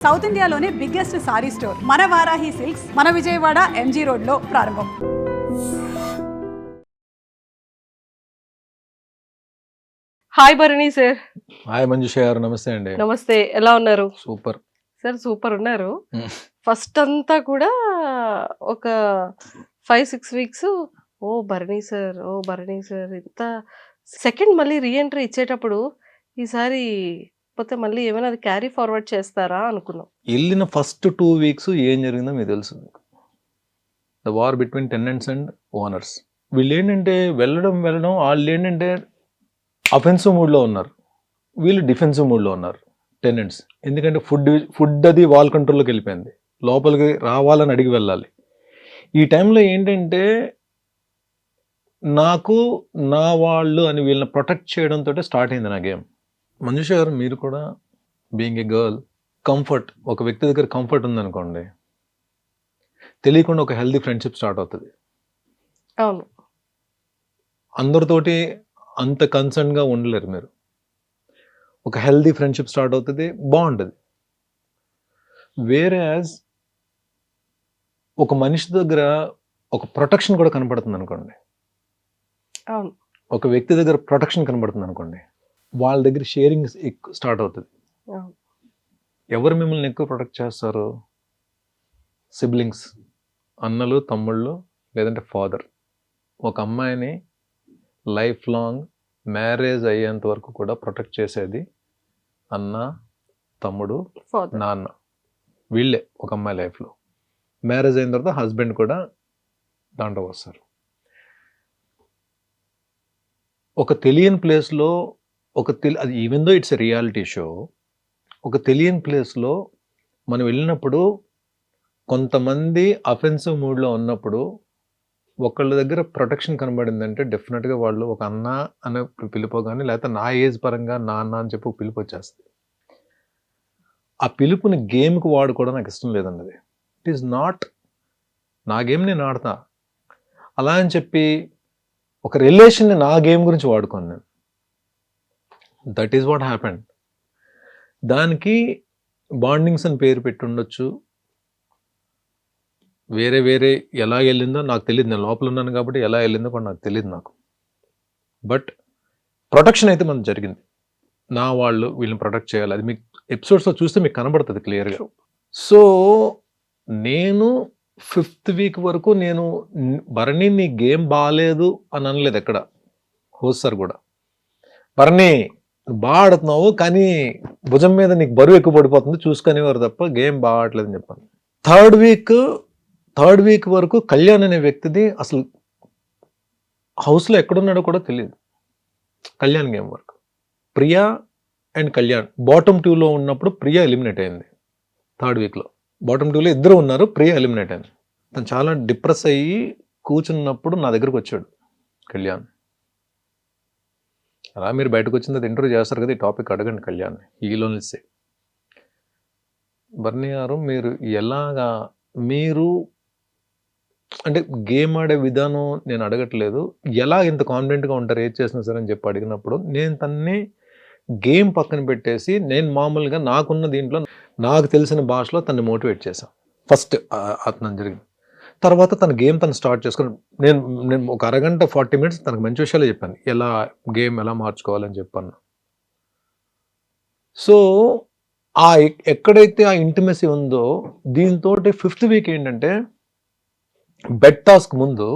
South ఇండియాలోనే biggest sorry store మన Varahi silks మన విజయవాడ ఎంజీ రోడ్లో ప్రారంభం. Hi Bharani sir. Hi Manjusha గారు, నమస్తే అండి. నమస్తే, ఎలా ఉన్నారు? సూపర్ సార్, సూపర్ ఉన్నారు. ఫస్ట్ అంతా కూడా ఒక 5-6 వీక్స్ ఓ భరణి సార్ ఇంత సెకండ్ మళ్ళీ రీఎంట్రీ ఇచ్చేటప్పుడు ఈసారి పోతే మళ్ళీ ఏమైనా అది క్యారీ ఫార్వర్డ్ చేస్తారా అనుకున్నాం. వెళ్ళిన ఫస్ట్ 2 వీక్స్ ఏం జరిగిందో మీకు తెలుసు. The war between tenants and owners. వీళ్ళు ఏంటంటే వెళ్ళడం వాళ్ళు ఏంటంటే అఫెన్సివ్ మూడ్లో ఉన్నారు, వీళ్ళు డిఫెన్సివ్ మూడ్లో ఉన్నారు టెనెంట్స్. ఎందుకంటే ఫుడ్ అది వాల్ కంట్రోల్లోకి వెళ్ళిపోయింది, లోపలికి రావాలని అడిగి వెళ్ళాలి. ఈ టైంలో ఏంటంటే నాకు నా వాళ్ళు అని వీళ్ళని ప్రొటెక్ట్ చేయడంతో స్టార్ట్ అయింది నా గేమ్. మంజుష గారు, మీరు కూడా బీయింగ్ ఏ గర్ల్, కంఫర్ట్, ఒక వ్యక్తి దగ్గర కంఫర్ట్ ఉందనుకోండి, తెలియకుండా ఒక హెల్దీ ఫ్రెండ్షిప్ స్టార్ట్ అవుతుంది. అవును, అందరితోటి అంత కన్సర్న్గా ఉండలేరు మీరు. ఒక హెల్దీ ఫ్రెండ్షిప్ స్టార్ట్ అవుతుంది, బాగుంటుంది. వేరే ఒక మనిషి దగ్గర ఒక ప్రొటెక్షన్ కూడా కనపడుతుంది అనుకోండి, అవును, ఒక వ్యక్తి దగ్గర ప్రొటెక్షన్ కనబడుతుంది అనుకోండి, వాళ్ళ దగ్గర షేరింగ్ ఎక్కువ స్టార్ట్ అవుతుంది. అవును. ఎవరు మిమ్మల్ని ఎక్కువ ప్రొటెక్ట్ చేస్తారు? సిబ్లింగ్స్, అన్నలు, తమ్ముళ్ళు, లేదంటే ఫాదర్. ఒక అమ్మాయిని లైఫ్ లాంగ్ మ్యారేజ్ అయ్యేంత వరకు కూడా ప్రొటెక్ట్ చేసేది అన్న, తమ్ముడు, Father. నాన్న. వీళ్ళే ఒక అమ్మాయి లైఫ్లో. మ్యారేజ్ అయిన తర్వాత హస్బెండ్ కూడా దాంట్లో వస్తారు. ఒక తెలియని ప్లేస్లో అది even though it's a reality show, ఒక తెలియని ప్లేస్లో మనం వెళ్ళినప్పుడు కొంతమంది అఫెన్సివ్ మూడ్లో ఉన్నప్పుడు ఒకళ్ళ దగ్గర ప్రొటెక్షన్ కనబడిందంటే డెఫినెట్గా వాళ్ళు ఒక అన్న అనే పిలుపు కానీ, లేకపోతే నా ఏజ్ పరంగా నాన్న అని చెప్పి ఒక పిలుపు వచ్చేస్తుంది. ఆ పిలుపుని గేమ్కి వాడుకోవడం నాకు ఇష్టం లేదండి. అది ఇట్ ఈస్ నాట్ నా గేమ్, నేను ఆడతా. అలా అని చెప్పి ఒక రిలేషన్ని నా గేమ్ గురించి వాడుకోను నేను. That is what happened. దానికి బాండింగ్స్ అని పేరు పెట్టి ఉండొచ్చు, వేరే ఎలా వెళ్ళిందో నాకు తెలియదు. నేను లోపల ఉన్నాను కాబట్టి ఎలా వెళ్ళిందో కూడా నాకు తెలియదు నాకు. బట్ ప్రొటెక్షన్ అయితే మనకు జరిగింది. నా వాళ్ళు వీళ్ళని ప్రొటెక్ట్ చేయాలి. అది మీకు ఎపిసోడ్స్లో చూస్తే మీకు కనబడుతుంది క్లియర్గా. సో నేను 5th వీక్ వరకు నేను భరణి నీ గేమ్ బాగాలేదు అని అనలేదు ఎక్కడ. హోస్ట్ సార్ కూడా, భరణి బాగా ఆడుతున్నావు కానీ భుజం మీద నీకు బరువు ఎక్కువ పడిపోతుంది చూసుకునేవారు తప్ప గేమ్ బాగా ఆడలేదని చెప్పాను. థర్డ్ వీక్ వరకు కళ్యాణ్ అనే వ్యక్తిది అసలు హౌస్లో ఎక్కడున్నాడో కూడా తెలియదు. కళ్యాణ్ గేమ్ వరకు ప్రియా అండ్ కళ్యాణ్ బాటమ్ 2లో ఉన్నప్పుడు ప్రియా ఎలిమినేట్ అయింది. 3rd వీక్లో బాటమ్ 2లో ఇద్దరు ఉన్నారు, ప్రియా ఎలిమినేట్ అయింది. తను చాలా డిప్రెస్ అయ్యి కూర్చున్నప్పుడు నా దగ్గరకు వచ్చాడు కళ్యాణ్. అలా మీరు బయటకు వచ్చిన తర్వాత ఇంటర్వ్యూ చేస్తారు కదా, ఈ టాపిక్ అడగండి కళ్యాణ్. ఈలోనిసే భరణి గారు, మీరు అంటే గేమ్ ఆడే విధానం నేను అడగట్లేదు, ఎలా ఇంత కాన్ఫిడెంట్గా ఉంటారు ఏది చేసినా సరే అని చెప్పి అడిగినప్పుడు నేను తన్ని గేమ్ పక్కన పెట్టేసి నేను మామూలుగా నాకున్న దీంట్లో నాకు తెలిసిన భాషలో తన్ని మోటివేట్ చేశాను. ఫస్ట్ అతను జరిగింది. తర్వాత తన గేమ్ తను స్టార్ట్ చేసుకుని నేను ఒక అరగంట 40 minutes తనకు మంచి విషయాలు చెప్పాను, ఎలా గేమ్ ఎలా మార్చుకోవాలని చెప్పాను. సో ఎక్కడైతే ఆ ఇంటిమసీ ఉందో దీంతో 5th వీక్ ఏంటంటే బెడ్ టాస్క్ ముందు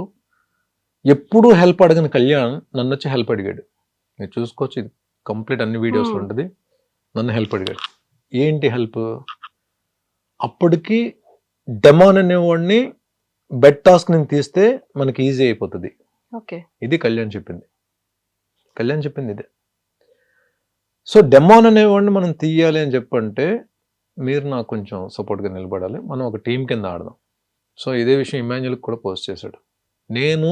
ఎప్పుడూ హెల్ప్ అడగని కళ్యాణ్ నన్ను వచ్చి హెల్ప్ అడిగాడు. మీరు చూసుకోవచ్చు, ఇది కంప్లీట్ అన్ని వీడియోస్లో ఉంటుంది. నన్ను హెల్ప్ అడిగాడు. ఏంటి హెల్ప్? అప్పటికి డెమాన్ అనేవాడిని బెడ్ టాస్క్ నేను తీస్తే మనకి ఈజీ అయిపోతుంది. ఓకే, ఇది కళ్యాణ్ చెప్పింది ఇదే. సో డెమాన్ అనేవాడిని మనం తీయాలి అని చెప్పంటే మీరు నాకు కొంచెం సపోర్ట్గా నిలబడాలి, మనం ఒక టీం కింద ఆడదాం. సో ఇదే విషయం ఇమాన్యుల్కి కూడా పోస్ట్ చేశాడు. నేను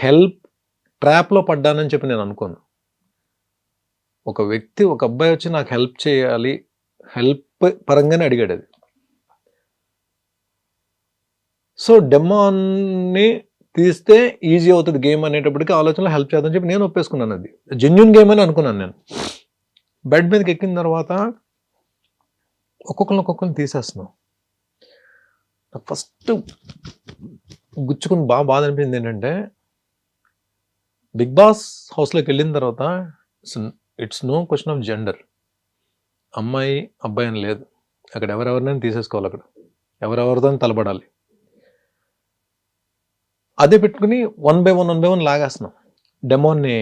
హెల్ప్ ట్రాప్లో పడ్డానని చెప్పి నేను అనుకోను. ఒక వ్యక్తి, ఒక అబ్బాయి వచ్చి నాకు హెల్ప్ చేయాలి, హెల్ప్ పరంగానే అడిగాడు అది. సో డెమాన్ని తీస్తే ఈజీ అవుతుంది గేమ్ అనేటప్పటికీ ఆలోచనలో హెల్ప్ చేద్దామని చెప్పి నేను ఒప్పేసుకున్నాను. అది జెన్యూన్ గేమ్ అని అనుకున్నాను నేను. బెడ్ మీదకి ఎక్కిన తర్వాత ఒక్కొక్కరిని తీసేస్తున్నాం. నాకు ఫస్ట్ గుచ్చుకుని బాధ అనిపించింది ఏంటంటే, బిగ్ బాస్ హౌస్లోకి వెళ్ళిన తర్వాత it's no question of gender. అమ్మాయి అబ్బాయి అని లేదు. అక్కడ ఎవరెవరినైనా తీసేసుకోవాలి. అక్కడ ఎవరెవరితో తలపడాలి. అదే పెట్టుకుని 1 by 1 లాగేస్తున్నాం. డెమోన్ని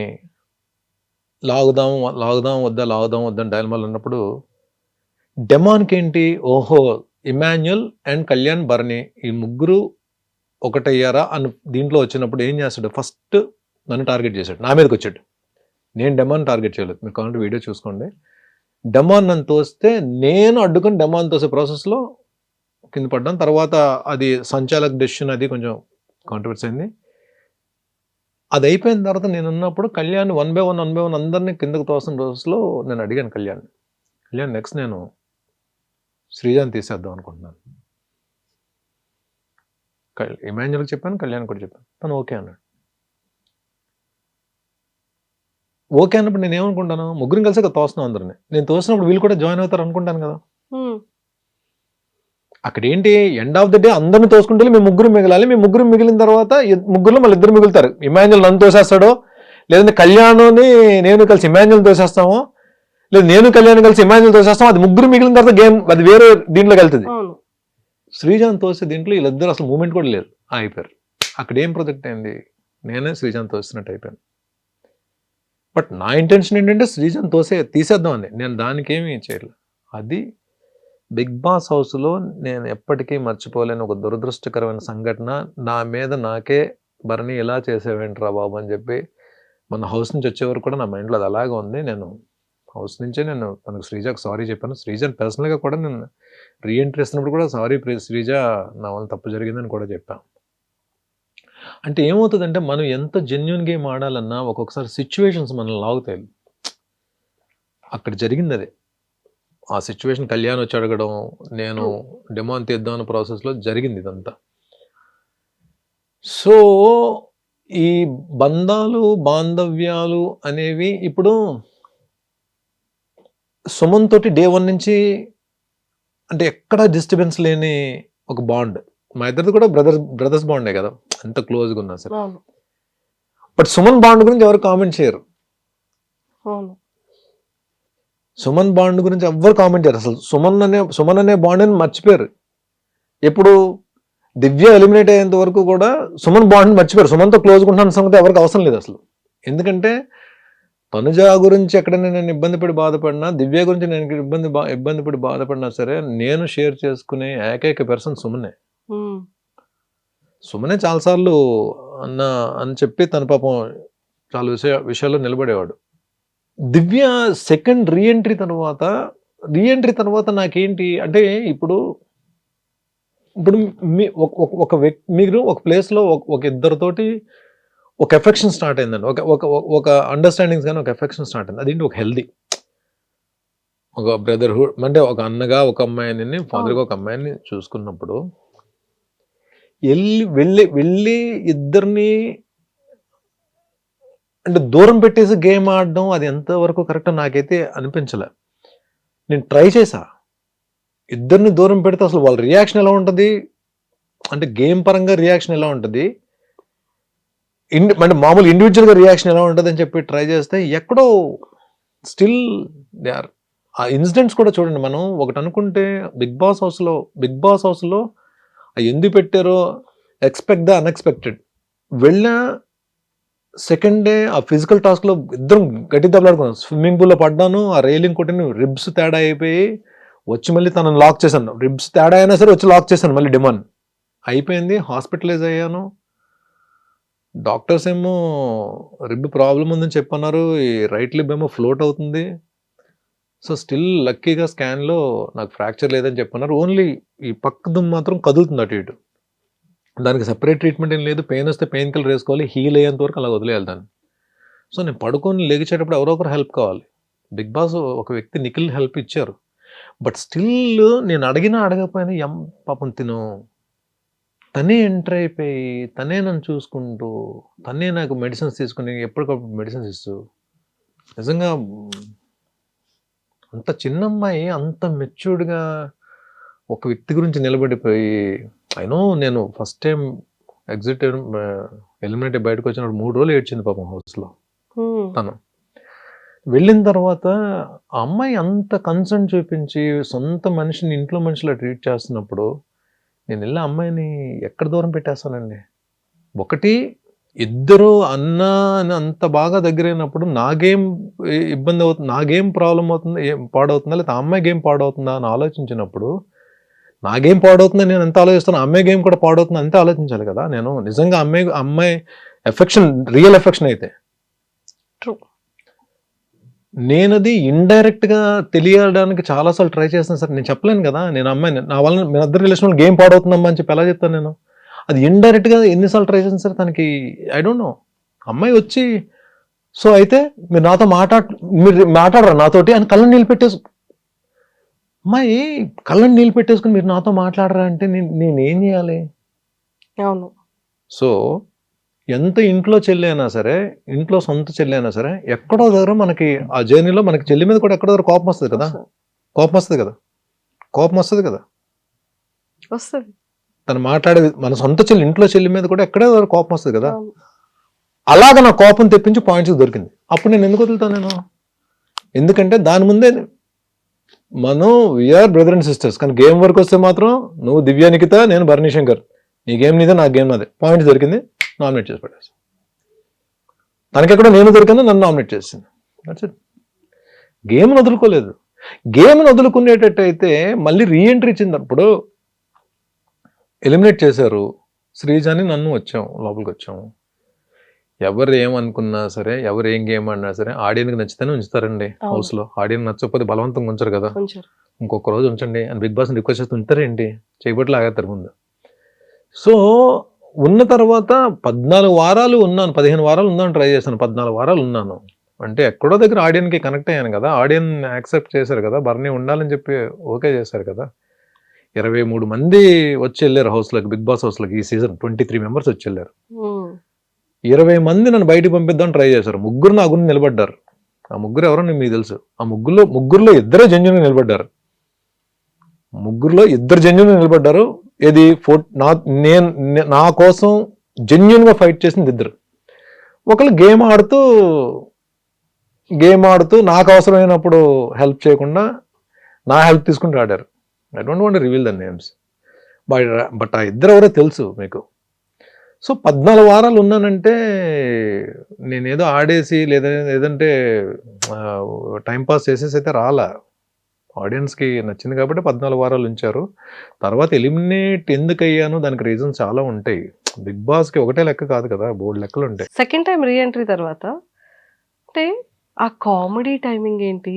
లాగుదాం వద్దా అని డైలమాలో ఉన్నప్పుడు డెమాన్కి ఏంటి, ఓహో ఇమాన్యుల్ అండ్ కళ్యాణ్ భరణి ఈ ముగ్గురు ఒకటయ్యారా అని దీంట్లో వచ్చినప్పుడు ఏం చేస్తాడు, ఫస్ట్ నన్ను టార్గెట్ చేశాడు, నా మీదకి వచ్చాడు. నేను డెమాన్ టార్గెట్ చేయలేదు. మీరు కావాలంటే వీడియో చూసుకోండి. డెమాన్ నన్ను తోస్తే నేను అడ్డుకొని డెమాన్ తోసే ప్రాసెస్లో కింద పడ్డాను. తర్వాత అది సంచాలక్ డెసిషన్, అది కొంచెం కాంట్రవర్సీ అయింది. అది అయిపోయిన తర్వాత నేను ఉన్నప్పుడు కళ్యాణ్ 1 by 1 అందరినీ కిందకు తోసిన రోజులో నేను అడిగాను కళ్యాణ్ నెక్స్ట్ నేను శ్రీజాని తీసేద్దాం అనుకుంటున్నాను. ఇమాన్యుల్కి చెప్పాను, కళ్యాణ్ కూడా చెప్పాను. తను ఓకే అన్నాడు. ఓకే అన్నప్పుడు నేను ఏమనుకుంటాను, ముగ్గురిని కలిసి తోస్తున్నాం అందరినీ. నేను తోసినప్పుడు వీళ్ళు కూడా జాయిన్ అవుతారు అనుకుంటాను కదా. అక్కడ ఏంటి, ఎండ్ ఆఫ్ ద డే అందరిని తోసుకుంటే మేము ముగ్గురు మిగలాలి. మేము ముగ్గురు మిగిలిన తర్వాత ముగ్గురులో మళ్ళీ ఇద్దరు మిగులుతారు. ఇమాన్యుల్ నన్ను తోసేస్తాడో, లేదంటే కళ్యాణ్ని నేను కలిసి ఇమాన్యుల్ తోసేస్తామో, లేదు నేను కళ్యాణ్ కలిసి ఇమాన్యుల్ తోసేస్తాం. అది ముగ్గురు మిగిలిన తర్వాత గేమ్ అది వేరే దీంట్లోకి వెళ్తుంది. శ్రీజాన్ తోసే దీంట్లో వీళ్ళిద్దరు అసలు మూమెంట్ కూడా లేదు, అయిపోయారు. అక్కడ ఏం ప్రొజెక్ట్ అయింది, నేనే శ్రీజాన్ తోసినట్టు అయిపోయాను. బట్ నా ఇంటెన్షన్ ఏంటంటే శ్రీజాన్ తీసేద్దామని. నేను దానికి ఏమీ చేయలేదు. అది బిగ్ బాస్ హౌస్లో నేను ఎప్పటికీ మర్చిపోలేని ఒక దురదృష్టకరమైన సంఘటన. నా మీద నాకే భరణి ఇలా చేసేవేంట్రా బాబు అని చెప్పి మన హౌస్ నుంచి వచ్చేవారు కూడా నా మైండ్లో అది అలాగే ఉంది. నేను హౌస్ నుంచే నేను తనకు శ్రీజాకు సారీ చెప్పాను. శ్రీజాని పర్సనల్గా కూడా నేను రీఎంట్రీ ఇస్తున్నప్పుడు కూడా సారీ శ్రీజ, నా వల్ల తప్పు జరిగిందని కూడా చెప్పాను. అంటే ఏమవుతుందంటే మనం ఎంత జెన్యున్ గేమ్ ఆడాలన్నా ఒక్కొక్కసారి సిచ్యువేషన్స్ మనల్ని లాగుతాయి. అక్కడ జరిగింది అదే. ఆ సిచ్యువేషన్ కళ్యాణ్ వచ్చి అడగడం, నేను డెమాన్ తీద్దాం అన్న ప్రాసెస్లో జరిగింది ఇదంతా. సో ఈ బంధాలు బాంధవ్యాలు అనేవి ఇప్పుడు సుమన్ తోటి డే 1 నుంచి అంటే ఎక్కడ డిస్టర్బెన్స్ లేని ఒక బాండ్. మా ఇద్దరిది కూడా బ్రదర్స్ బాండే కదా, ఎంత క్లోజ్గా ఉన్నా సరే. బట్ సుమన్ బాండ్ గురించి ఎవరు కామెంట్ చేయరు. సుమన్ బాండ్ గురించి ఎవ్వరు కామెంట్ చేయరు అసలు. సుమన్ అనే బాండ్ అని మర్చిపోయారు. ఎప్పుడు దివ్య ఎలిమినేట్ అయ్యేంత వరకు కూడా సుమన్ బాండ్ మర్చిపోయారు. సుమన్తో క్లోజ్గా ఉంటున్న సంగతి ఎవరికి అవసరం లేదు అసలు. ఎందుకంటే తనుజ గురించి ఎక్కడైనా నేను ఇబ్బంది పడి బాధపడినా, దివ్య గురించి నేను ఇబ్బంది పడి బాధపడినా సరే, నేను షేర్ చేసుకునే ఏకైక పర్సన్ సుమనే. సుమనే చాలాసార్లు అని చెప్పి తన పాపం చాలా విషయాల్లో నిలబడేవాడు. దివ్య సెకండ్ రీఎంట్రీ తర్వాత నాకేంటి అంటే, ఇప్పుడు ఒక వ్యక్తి మీరు ఒక ప్లేస్లో ఒక ఇద్దరితోటి ఒక ఎఫెక్షన్ స్టార్ట్ అయిందండి. ఒక అండర్స్టాండింగ్స్ కానీ ఒక ఎఫెక్షన్ స్టార్ట్ అయింది. అదేంటి ఒక హెల్దీ ఒక బ్రదర్హుడ్, అంటే ఒక అన్నగా ఒక అమ్మాయిని, ఫాదర్గా ఒక అమ్మాయిని చూసుకున్నప్పుడు వెళ్ళి ఇద్దరిని అంటే దూరం పెట్టేసి గేమ్ ఆడడం అది ఎంతవరకు కరెక్ట్ నాకైతే అనిపించలే. నేను ట్రై చేశా, ఇద్దరిని దూరం పెడితే అసలు వాళ్ళ రియాక్షన్ ఎలా ఉంటుంది, అంటే గేమ్ పరంగా రియాక్షన్ ఎలా ఉంటుంది, అంటే మామూలు ఇండివిజువల్గా రియాక్షన్ ఎలా ఉంటుంది అని చెప్పి ట్రై చేస్తే ఎక్కడో స్టిల్ దే ఆర్. ఆ ఇన్సిడెంట్స్ కూడా చూడండి, మనం ఒకటి అనుకుంటే బిగ్ బాస్ హౌస్లో ఎందుకు పెట్టారో, ఎక్స్పెక్ట్ ద అన్ఎక్స్పెక్టెడ్. వెళ్ళిన సెకండ్ డే ఆ ఫిజికల్ టాస్క్లో ఇద్దరం గట్టి దెబ్బలాడుకున్నాం. స్విమ్మింగ్ పూల్లో పడ్డాను, ఆ రైలింగ్ కొట్టిన రిబ్స్ తేడా అయిపోయి వచ్చి మళ్ళీ తనను లాక్ చేశాను. రిబ్స్ తేడా అయినా సరే వచ్చి లాక్ చేశాను మళ్ళీ. డిమాండ్ అయిపోయింది, హాస్పిటలైజ్ అయ్యాను. డాక్టర్స్ ఏమో రిబ్ ప్రాబ్లం ఉందని చెప్పన్నారు, ఈ రైట్ లిబ్ ఏమో ఫ్లోట్ అవుతుంది. సో స్టిల్ లక్కీగా స్కాన్లో నాకు ఫ్రాక్చర్ లేదని చెప్పన్నారు. ఓన్లీ ఈ పక్క దుమ్ము మాత్రం కదులుతుంది అటు ఇటు. దానికి సెపరేట్ ట్రీట్మెంట్ ఏం లేదు. పెయిన్ వస్తే పెయిన్ కిల్లర్ వేసుకోవాలి, హీల్ అయ్యేంత వరకు అలా వదిలేయాలి దాన్ని. సో నేను పడుకొని లెగిచేటప్పుడు ఎవరో ఒకరు హెల్ప్ కావాలి. బిగ్ బాస్ ఒక వ్యక్తి నిఖిల్ హెల్ప్ ఇచ్చారు. బట్ స్టిల్ నేను అడగకపోయినా పాపం తనే ఎంటర్ అయిపోయి, తనే నన్ను చూసుకుంటూ, తనే నాకు మెడిసిన్స్ తీసుకుని ఎప్పటికప్పుడు మెడిసిన్స్ ఇస్తూ, నిజంగా అంత చిన్న అమ్మాయి అంత మెచ్యూర్డ్గా ఒక వ్యక్తి గురించి నిలబడిపోయి అయినో నేను ఫస్ట్ టైం ఎగ్జిట్ ఎలిమినేట్ బయటకు వచ్చినప్పుడు 3 రోజులు ఏడ్చింది పాపం హౌస్లో తను. వెళ్ళిన తర్వాత ఆ అమ్మాయి అంత కన్సర్న్ చూపించి సొంత మనిషిని ఇంట్లో మనిషిలా ట్రీట్ చేస్తున్నప్పుడు నేను వెళ్ళి ఆ అమ్మాయిని ఎక్కడ దూరం పెట్టేస్తానండి. ఒకటి ఇద్దరు అన్న అని అంత బాగా దగ్గరైనప్పుడు నా గేమ్ ఇబ్బంది అవుతుంది, నా గేమ్ ప్రాబ్లం అవుతుంది, పాడవుతుందా లేదా ఆ అమ్మాయి గేమ్ పాడవుతుందా అని ఆలోచించినప్పుడు నా గేమ్ పాడవుతుందని నేను ఎంత ఆలోచిస్తాను, అమ్మాయి గేమ్ కూడా పాడవుతుంది అంతే ఆలోచించాలి కదా. నేను నిజంగా అమ్మాయి ఎఫెక్షన్ రియల్ ఎఫెక్షన్ అయితే నేనది ఇండైరెక్ట్గా తెలియడానికి చాలాసార్లు ట్రై చేస్తాను సార్. నేను చెప్పలేను కదా నేను అమ్మాయిని నా వల్ల మీ ఇద్దరు రిలేషన్ గేమ్ పాడవుతుందమ్మా అని చెప్పి ఎలా చెప్తాను నేను. అది ఇండైరెక్ట్గా ఎన్నిసార్లు ట్రై చేస్తాను సార్ తనకి. I don't know. అమ్మాయి వచ్చి సో అయితే మీరు నాతో మీరు మాట్లాడరా నాతోటి అని కళ్ళని నీళ్ళు పెట్టేసు అమ్మాయి కళ్ళని నీళ్ళు పెట్టేసుకుని మీరు నాతో మాట్లాడరా అంటే నేనేం చేయాలి? అవును. సో ఎంత ఇంట్లో చెల్లి అయినా సరే, ఇంట్లో సొంత చెల్లి అయినా సరే, ఎక్కడో దగ్గర మనకి ఆ జర్నీలో మనకి చెల్లి మీద కూడా ఎక్కడో దగ్గర కోపం వస్తుంది కదా. వస్తుంది. తను మాట్లాడే మన సొంత చెల్లి ఇంట్లో చెల్లి మీద కూడా ఎక్కడో దగ్గర కోపం వస్తుంది కదా. అలాగ నా కోపం తెప్పించి పాయింట్స్ దొరికింది. అప్పుడు నేను ఎందుకు వదులుతాను నేను? ఎందుకంటే దాని ముందే మనం వీఆర్ బ్రదర్ అండ్ సిస్టర్స్. కానీ గేమ్ వరకు వస్తే మాత్రం నువ్వు దివ్య నిఖిత, నేను భరణి శంకర్, నీ గేమ్ నీదే నా గేమ్ నాదే. పాయింట్స్ దొరికింది, నామినేట్ చేసి పడేస్తాను. తనకెక్కడ నేను దొరికిందో నన్ను నామినేట్ చేసింది. That's it. గేమ్ని వదులుకోలేదు. గేమ్ని వదులుకునేటట్టయితే మళ్ళీ రీఎంట్రీ ఇచ్చినప్పుడు ఎలిమినేట్ చేశారు శ్రీజాని, నన్ను వచ్చాం లోపలికి వచ్చాము. ఎవరు ఏమనుకున్నా సరే, ఎవరు ఏం గేమ్ ఆడినా సరే ఆడియన్కి నచ్చితేనే ఉంచుతారండి హౌస్లో. ఆడియన్ నచ్చకపోతే బలవంతంగా ఉంచరు కదా. ఇంకొక రోజు ఉంచండి అని బిగ్ బాస్ని రిక్వెస్ట్ చేస్తే ఉంచుతారేంటి? చేయబట్టి ఆగేస్తారు ముందు. సో ఉన్న తర్వాత 14 వారాలు ఉన్నాను, 15 వారాలు ఉందాను ట్రై చేశాను. 14 వారాలు ఉన్నాను అంటే ఎక్కడో దగ్గర ఆడియన్కి కనెక్ట్ అయ్యాను కదా. ఆడియన్ యాక్సెప్ట్ చేశారు కదా, బర్నీ ఉండాలని చెప్పి ఓకే చేశారు కదా. 23 మంది వచ్చి వెళ్ళారు హౌస్లోకి, బిగ్ బాస్ హౌస్లోకి. ఈ సీజన్ 23 మెంబర్స్ వచ్చి వెళ్ళారు. 20 మంది నన్ను బయటకు పంపిద్దాం ట్రై చేశారు. 3 నా గురించి నిలబడ్డారు. ఆ 3 ఎవరో మీకు తెలుసు. ఆ ముగ్గురులో 2 జెన్యూన్గా నిలబడ్డారు. 3లో 2 జెన్యూన్గా నిలబడ్డారు. ఇది నా కోసం జెన్యూన్గా ఫైట్ చేసింది 2. ఒకళ్ళు గేమ్ ఆడుతూ నాకు అవసరమైనప్పుడు హెల్ప్ చేయకుండా నా హెల్ప్ తీసుకుంటూ ఆడారు. I don't want to reveal the names, but ఆ 2 ఎవరో తెలుసు మీకు. సో 14 వారాలు ఉన్నానంటే నేనేదో ఆడేసి లేదంటే టైంపాస్ చేసేసి అయితే రాలా. ఆడియన్స్కి నచ్చింది కాబట్టి 14 వారాలు ఉంచారు. తర్వాత ఎలిమినేట్ ఎందుకు అయ్యాను దానికి రీజన్స్ చాలా ఉంటాయి. బిగ్ బాస్కి ఒకటే లెక్క కాదు కదా, బోర్డు లెక్కలు ఉంటాయి. సెకండ్ టైం రీఎంట్రీ తర్వాత అంటే ఆ కామెడీ టైమింగ్ ఏంటి,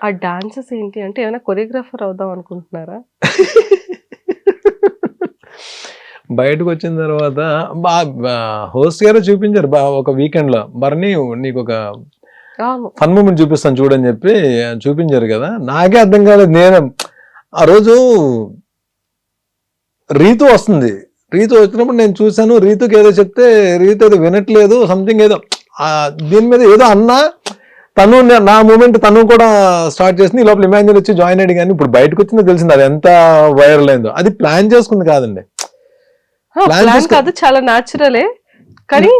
ఆ డాన్సెస్ ఏంటి, అంటే ఏమైనా కొరియోగ్రాఫర్ అవుదాం అనుకుంటున్నారా? బయటకు వచ్చిన తర్వాత హోస్ట్ గారు చూపించారు ఒక వీకెండ్లో, బర్నీ నీకు ఒక ఫన్ మూమెంట్ చూపిస్తాను చూడని చెప్పి చూపించారు కదా. నాకే అర్థం కాలేదు. నేను ఆ రోజు రీతు వస్తుంది, రీతు వచ్చినప్పుడు నేను చూశాను. రీతుకి ఏదో చెప్తే రీతు ఏదో వినట్లేదు, సంథింగ్ ఏదో దీని మీద ఏదో అన్నా తను నా మూమెంట్ తను కూడా స్టార్ట్ చేసింది. ఈ లోపల ఇమాజిన్ వచ్చి జాయిన్ అయ్యి. కానీ ఇప్పుడు బయటకు వచ్చిందో తెలిసింది అది ఎంత వైరల్ అయిందో. అది ప్లాన్ చేసుకుంది కాదండి, ప్లాన్ కాదు, చాలా న్యాచురలే. కానీ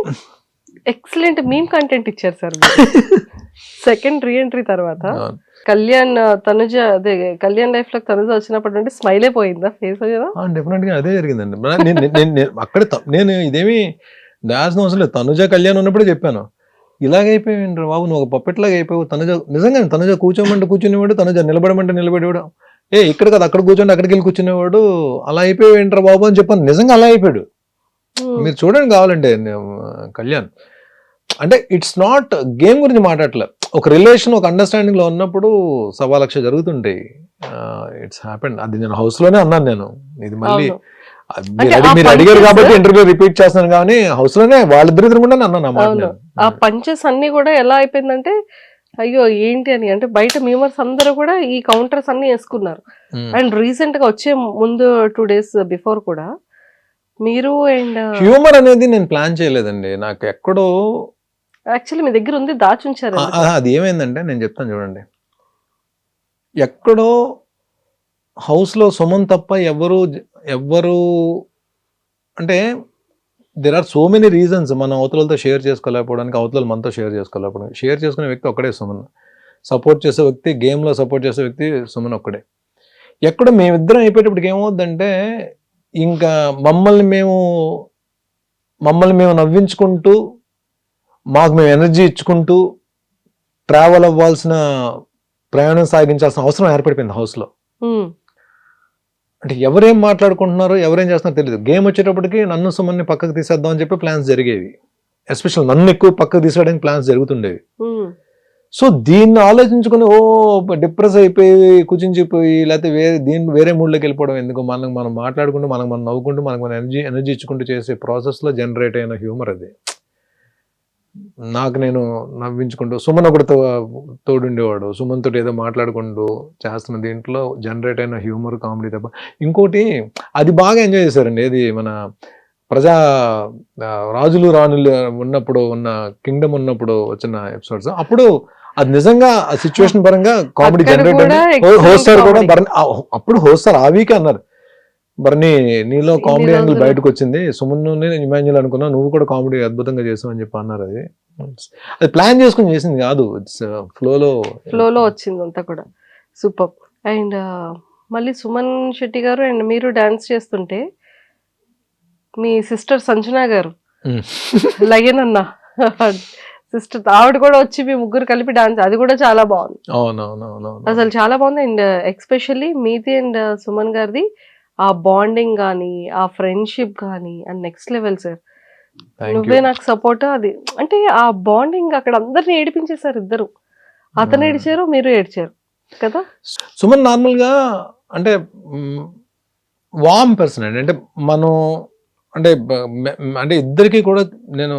ఎక్సలెంట్ మీమ్ కంటెంట్ ఇచ్చారు సార్. సెకండ్ రీఎంట్రీ తర్వాత కళ్యాణ్ తనుజ, అదే కళ్యాణ్ లైఫ్ లో తనుజ వచ్చినప్పటి నుండి స్మైల్ అయిపోయిందా ఫేస్? డెఫినెట్ గా అదే జరిగిందండి. అక్కడ నేను ఇదేమి దాల్సిన అవసరం లేదు. తనుజ కళ్యాణ్ ఉన్నప్పుడే చెప్పాను, ఇలాగైపోయింది బాబు, నువ్వు ఒక పప్పెట్లాగా అయిపోయావు. తనుజ నిజంగా తనుజ కూర్చోమంటే కూర్చునేవాడు, తనుజ నిలబడమంటే నిలబడేవాడు. ఇక్కడ కదా అక్కడ కూర్చోండి, అక్కడికి వెళ్ళి కూర్చునేవాడు. అలా అయిపోయింటారా బాబు అని చెప్పాను. నిజంగా అలా అయిపోయాడు. మీరు చూడండి కావాలంటే కళ్యాణ్. అంటే ఇట్స్ నాట్ గేమ్ గురించి మాట్లాడలే, ఒక రిలేషన్ ఒక అండర్స్టాండింగ్ లో ఉన్నప్పుడు 1,00,000 జరుగుతుంటాయి. It's happen. అది నేను హౌస్ లోనే అన్నాను. నేను ఇది మళ్ళీ మీరు అడిగారు కాబట్టి ఇంటర్వ్యూ రిపీట్ చేస్తాను, కానీ హౌస్ లోనే వాళ్ళిద్దరు కూడా అన్నాను. ఆ పంచెస్ అన్ని కూడా ఎలా అయిపోయిందంటే అయ్యో ఏంటి అని, అంటే బయట మ్యూమర్స్ అందరూ కూడా ఈ కౌంటర్స్ అన్ని వేసుకున్నారు. అండ్ రీసెంట్ గా వచ్చే ముందు 2 days బిఫోర్ కూడా మీరు అండ్ హ్యూమర్ అనేది నేను ప్లాన్ చేయలేదండి. నాకు ఎక్కడో యాక్చువల్లీ మీ దగ్గర ఉంది, దాచుంచారు. అది ఏమైందంటే నేను చెప్తాను చూడండి. ఎక్కడో హౌస్లో సుమన్ తప్ప ఎవ్వరు అంటే there are so many reasons మనం అవతలతో షేర్ చేసుకోలేకపోవడానికి, అవతల మనతో షేర్ చేసుకోలేకపోవడానికి. షేర్ చేసుకునే వ్యక్తి ఒక్కడే సుమన్. సపోర్ట్ చేసే వ్యక్తి, గేమ్లో సపోర్ట్ చేసే వ్యక్తి సుమన్ ఒక్కడే. ఎక్కడ మేమిద్దరం అయిపోయేటప్పటికి ఏమవుద్దంటే ఇంకా మమ్మల్ని మేము నవ్వించుకుంటూ, మాకు మేము ఎనర్జీ ఇచ్చుకుంటూ ట్రావెల్ అవ్వాల్సిన, ప్రయాణం సాగించాల్సిన అవసరం ఏర్పడిపోయింది హౌస్లో. అంటే ఎవరేం మాట్లాడుకుంటున్నారో, ఎవరేం చేస్తున్నారో తెలియదు. గేమ్ వచ్చేటప్పటికి నన్ను సుమన్ని పక్కకు తీసేద్దాం అని చెప్పి ప్లాన్స్ జరిగేవి. ఎస్పెషల్ నన్ను ఎక్కువ పక్కకు తీసేయడానికి ప్లాన్స్ జరుగుతుండేవి. సో దీన్ని ఆలోచించుకుని డిప్రెస్ అయిపోయి, కుచించిపోయి, లేకపోతే వేరే మూడ్లోకి వెళ్ళిపోవడం ఎందుకు? మనం మాట్లాడుకుంటూ, మనం నవ్వుకుంటూ, మనకు ఎనర్జీ ఇచ్చుకుంటూ చేసే ప్రాసెస్లో జనరేట్ అయిన హ్యూమర్ అది. నాకు నేను నవ్వించుకుంటూ, సుమన్ ఒకటి తోడుండేవాడు, సుమన్ తోటి ఏదో మాట్లాడుకుంటూ చేస్తున్న దీంట్లో జనరేట్ అయిన హ్యూమర్, కామెడీ తప్ప ఇంకోటి అది బాగా ఎంజాయ్ చేశారండి. ఏది మన రాజులు రాణులు ఉన్నప్పుడు ఉన్న కింగ్డమ్ ఉన్నప్పుడు వచ్చిన ఎపిసోడ్స్, అప్పుడు అది నిజంగా ఆ సిచ్యువేషన్ పరంగా కామెడీ జనరేట్ అయింది. హోస్టర్ కూడా అప్పుడు హోస్టర్ ఆ వీకే అన్నారు, బర్నీ నీలో కామెడీ యాంగిల్ బయటకు వచ్చింది, సుమన్ నేను ఇమాన్యుల్ అనుకున్నా, నువ్వు కూడా కామెడీ అద్భుతంగా చేసావు అని చెప్పి అన్నారు. అది ప్లాన్ చేసుకుని చేసింది కాదు, ఇట్స్ ఫ్లోలో వచ్చింది అంతా కూడా. సూపర్. అండ్ మళ్ళీ సుమన్ శెట్టి గారు అండ్ మీరు డాన్స్ చేస్తుంటే మీ సిస్టర్ సంజన గారు లయన్ అన్న సిస్టర్, ఆవిడ కూడా వచ్చి మీ ముగ్గురు కలిపి డాన్స్, అది కూడా చాలా బాగుంది. అసలు చాలా బాగుంది. అండ్ ఎక్స్పెషల్లీ మీది అండ్ సుమన్ గారిది ఆ బాండింగ్ కానీ, ఆ ఫ్రెండ్షిప్ కానీ అండ్ నెక్స్ట్ లెవెల్ సార్. నువ్వే నాకు సపోర్ట్. అది అంటే ఆ బాండింగ్ అక్కడ అందరిని ఏడిపించేశారు ఇద్దరు. అతను ఏడిచారు, మీరు ఏడ్చారు కదా. సుమన్ నార్మల్గా అంటే వామ్ పర్సన్ అండి. అంటే మనం అంటే ఇద్దరికి కూడా నేను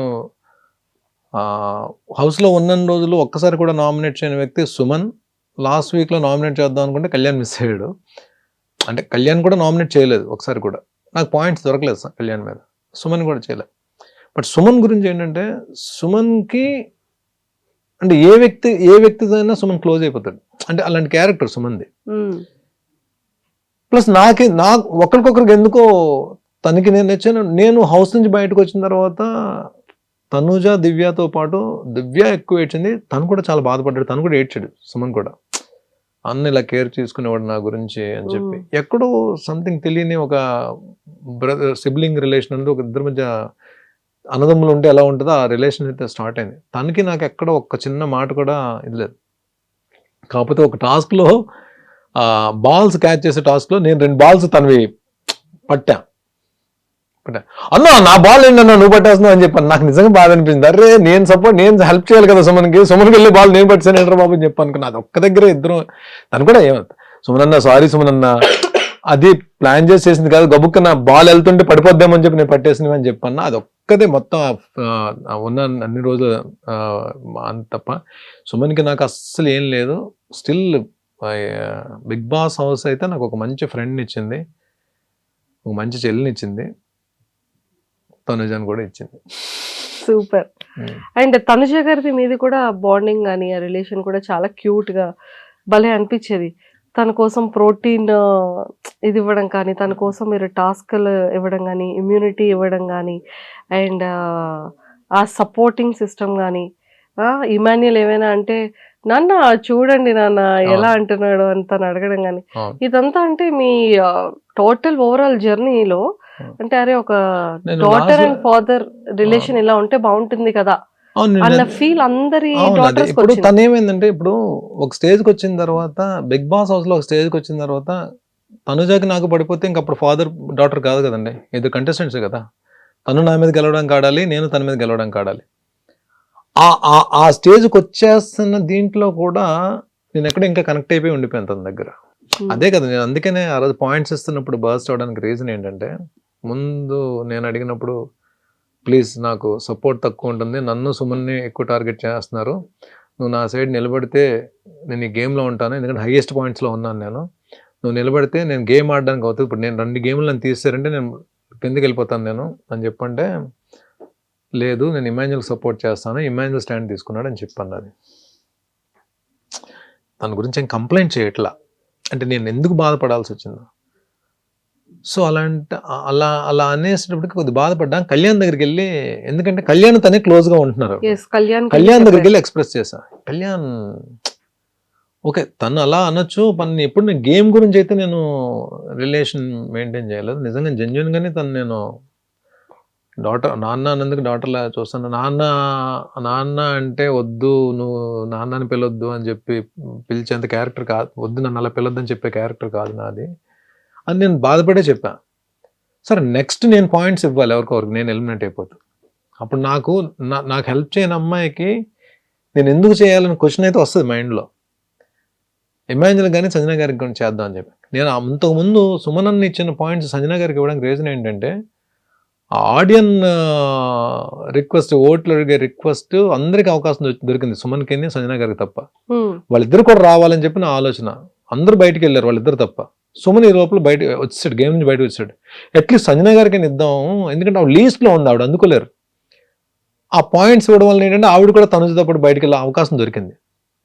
హౌస్లో ఉన్న రోజులు ఒక్కసారి కూడా నామినేట్ చేయని వ్యక్తి సుమన్. లాస్ట్ వీక్లో నామినేట్ చేద్దాం అనుకుంటే కళ్యాణ్ మిస్ అయ్యాడు. అంటే కళ్యాణ్ కూడా నామినేట్ చేయలేదు ఒకసారి కూడా, నాకు పాయింట్స్ దొరకలేదు కళ్యాణ్ మీద. సుమన్ కూడా చేయలేదు. బట్ సుమన్ గురించి ఏంటంటే, సుమన్కి అంటే ఏ వ్యక్తితోనైనా సుమన్ క్లోజ్ అయిపోతాడు. అంటే అలాంటి క్యారెక్టర్ సుమన్ది. ప్లస్ నాకు ఒకరికొకరికి ఎందుకో తనకి నేను నచ్చాను. నేను హౌస్ నుంచి బయటకు వచ్చిన తర్వాత తనుజ, దివ్యతో పాటు దివ్య ఎక్కువ ఏడ్చింది, తను కూడా చాలా బాధపడ్డాడు, తను కూడా ఏడ్చాడు. సుమన్ కూడా అన్న ఇలా కేర్ తీసుకునేవాడు నా గురించి అని చెప్పి. ఎక్కడో సంథింగ్ తెలియని ఒక బ్రదర్ సిబ్లింగ్ రిలేషన్ అనేది, ఒక ఇద్దరి మధ్య అన్నదమ్ములు ఉంటే ఎలా ఉంటుందో ఆ రిలేషన్ అయితే స్టార్ట్ అయింది. తనకి నాకు ఎక్కడ ఒక చిన్న మాట కూడా ఇది లేదు. కాకపోతే ఒక టాస్క్లో బాల్స్ క్యాచ్ చేసే టాస్క్లో నేను 2 బాల్స్ తనవి పట్టా. అన్నా నా బాల్ ఏంటన్నా నువ్వు పట్టేస్తున్నావు అని చెప్పాను. నాకు నిజంగా బాధ అనిపించింది. అరే నేను హెల్ప్ చేయాలి కదా సుమన్కి వెళ్ళే బాల్ నేను పట్టాను ఏంట్రా బాబు అని చెప్పాను అనుకున్నా. అది ఒక్క దగ్గర ఇద్దరు, తను కూడా ఏమవుతుంది సుమన్ అన్న సారీ సుమన్ అన్న, అది ప్లాన్ చేసింది కాదు, గబుక్కున బాల్ వెళ్తుంటే పడిపోద్దామని చెప్పి నేను పట్టేసినవి అని చెప్పన్నా. అది ఒక్కదే మొత్తం ఉన్న అన్ని రోజులు అంత తప్ప సుమన్కి నాకు అస్సలు ఏం లేదు. స్టిల్ బిగ్ బాస్ హౌస్ అయితే నాకు ఒక మంచి ఫ్రెండ్ని ఇచ్చింది, ఒక మంచి చెల్లిని ఇచ్చింది, తనుజని కూడా ఇచ్చింది. సూపర్. అండ్ తనుజ గారిది మీది కూడా బాండింగ్ కానీ ఆ రిలేషన్ కూడా చాలా క్యూట్ గా భలే అనిపించేది. తన కోసం ప్రోటీన్ ఇది ఇవ్వడం కానీ, తన కోసం మీరు టాస్క్లు ఇవ్వడం కానీ, ఇమ్యూనిటీ ఇవ్వడం కానీ, అండ్ ఆ సపోర్టింగ్ సిస్టమ్ కానీ, ఇమాన్యుల్ ఏమైనా అంటే నాన్న చూడండి నాన్న ఎలా అంటున్నాడు అని తను అడగడం కానీ, ఇదంతా అంటే మీ టోటల్ ఓవరాల్ జర్నీలో అంటే అరే ఒక డాటర్ అండ్ ఫాదర్ రిలేషన్ ఇలా ఉంటే బాగుంటుంది కదా అన్న ఫీల్ అందరి డాటర్స్. ఇప్పుడు తను ఏమైందంటే, ఇప్పుడు ఒక స్టేజ్కి వచ్చిన తర్వాత, బిగ్ బాస్ హౌస్ లో ఒక స్టేజ్కి వచ్చిన తర్వాత తనుజాకి నాకు పడిపోతే ఇంక అప్పుడు ఫాదర్ డాటర్ కాదు కదండి, ఇది కంటెస్టెంట్స్ కదా. తను నా మీద గెలవడానికి ఆడాలి, నేను తన మీద గెలవడానికి ఆడాలి. ఆ స్టేజ్కి వచ్చేస్తున్న దీంట్లో కూడా నేను ఎక్కడ ఇంకా కనెక్ట్ అయిపోయి ఉండిపోయాను తన దగ్గర. అదే కదా నేను అందుకనే ఆ రోజు పాయింట్స్ ఇస్తున్నప్పుడు బర్స్ట్ అవడానికి రీజన్ ఏంటంటే, ముందు నేను అడిగినప్పుడు ప్లీజ్ నాకు సపోర్ట్ తక్కువ ఉంటుంది, నన్ను సుమన్ని ఎక్కువ టార్గెట్ చేస్తున్నారు, నువ్వు నా సైడ్ నిలబడితే నేను ఈ గేమ్లో ఉంటాను, ఎందుకంటే హైయెస్ట్ పాయింట్స్లో ఉన్నాను నేను, నువ్వు నిలబడితే నేను గేమ్ ఆడడానికి అవుతుంది, ఇప్పుడు నేను 2 గేమ్లు నన్ను తీసారంటే నేను కిందకి వెళ్ళిపోతాను నేను అని చెప్పంటే, లేదు నేను ఇమాన్యుల్ సపోర్ట్ చేస్తాను, ఇమాన్యుల్ స్టాండ్ తీసుకున్నాడు అని చెప్పాను. అది తన గురించి ఏం కంప్లైంట్ చేయట్లా, అంటే నేను ఎందుకు బాధపడాల్సి వచ్చిందో. సో అలా అలా అనేసేటప్పటికి కొద్దిగా బాధపడ్డా. కళ్యాణ్ దగ్గరికి వెళ్ళి, ఎందుకంటే కళ్యాణ్ తనే క్లోజ్గా ఉంటున్నారు. కళ్యాణ్ దగ్గరికి వెళ్ళి ఎక్స్ప్రెస్ చేశా. కళ్యాణ్ ఓకే, తను అలా అనొచ్చు, ఎప్పుడు నేను గేమ్ గురించి అయితే నేను రిలేషన్ మెయింటైన్ చేయలేదు. నిజంగా జెన్యున్గానే తను నేను నాన్న అన్నందుకు డాటర్లా చూస్తాను. నాన్న అంటే వద్దు, నువ్వు నాన్న అని పిలవద్దు అని చెప్పి పిలిచేంత క్యారెక్టర్ కాదు, వద్దు నన్ను అలా పిలవద్దు అని చెప్పే క్యారెక్టర్ కాదు నాది అని నేను బాధపడే చెప్పా. సరే నెక్స్ట్ నేను పాయింట్స్ ఇవ్వాలి ఎవరికొరికి, నేను ఎలిమినేట్ అయిపోతాను. అప్పుడు నాకు హెల్ప్ చేయని అమ్మాయికి నేను ఎందుకు చేయాలని క్వశ్చన్ అయితే వస్తుంది మైండ్లో. ఇమాజిన్ కానీ సంజన గారికి కూడా చేద్దాం అని చెప్పి నేను అంతకుముందు సుమనన్ని ఇచ్చిన పాయింట్స్ సంజన గారికి ఇవ్వడానికి రీజన్ ఏంటంటే, ఆడియన్ రిక్వెస్ట్, ఓట్లు అడిగే రిక్వెస్ట్ అందరికి అవకాశం దొరికింది, సుమన్కి సంజన గారికి తప్ప. వాళ్ళిద్దరు కూడా రావాలని చెప్పి నా ఆలోచన. అందరూ బయటికి వెళ్ళారు వాళ్ళిద్దరు తప్ప. సుమన్ ఈ లోపల బయట వచ్చాడు, గేమ్ నుంచి బయట వచ్చాడు. అట్లీస్ట్ సంజన గారికి ఇద్దాం, ఎందుకంటే ఆవిడ లీస్ట్లో ఉంది, ఆవిడ అందుకోలేరు. ఆ పాయింట్స్ ఇవ్వడం వల్ల ఏంటంటే ఆవిడ కూడా తనుజతో పాటు బయటికి వెళ్ళే అవకాశం దొరికింది.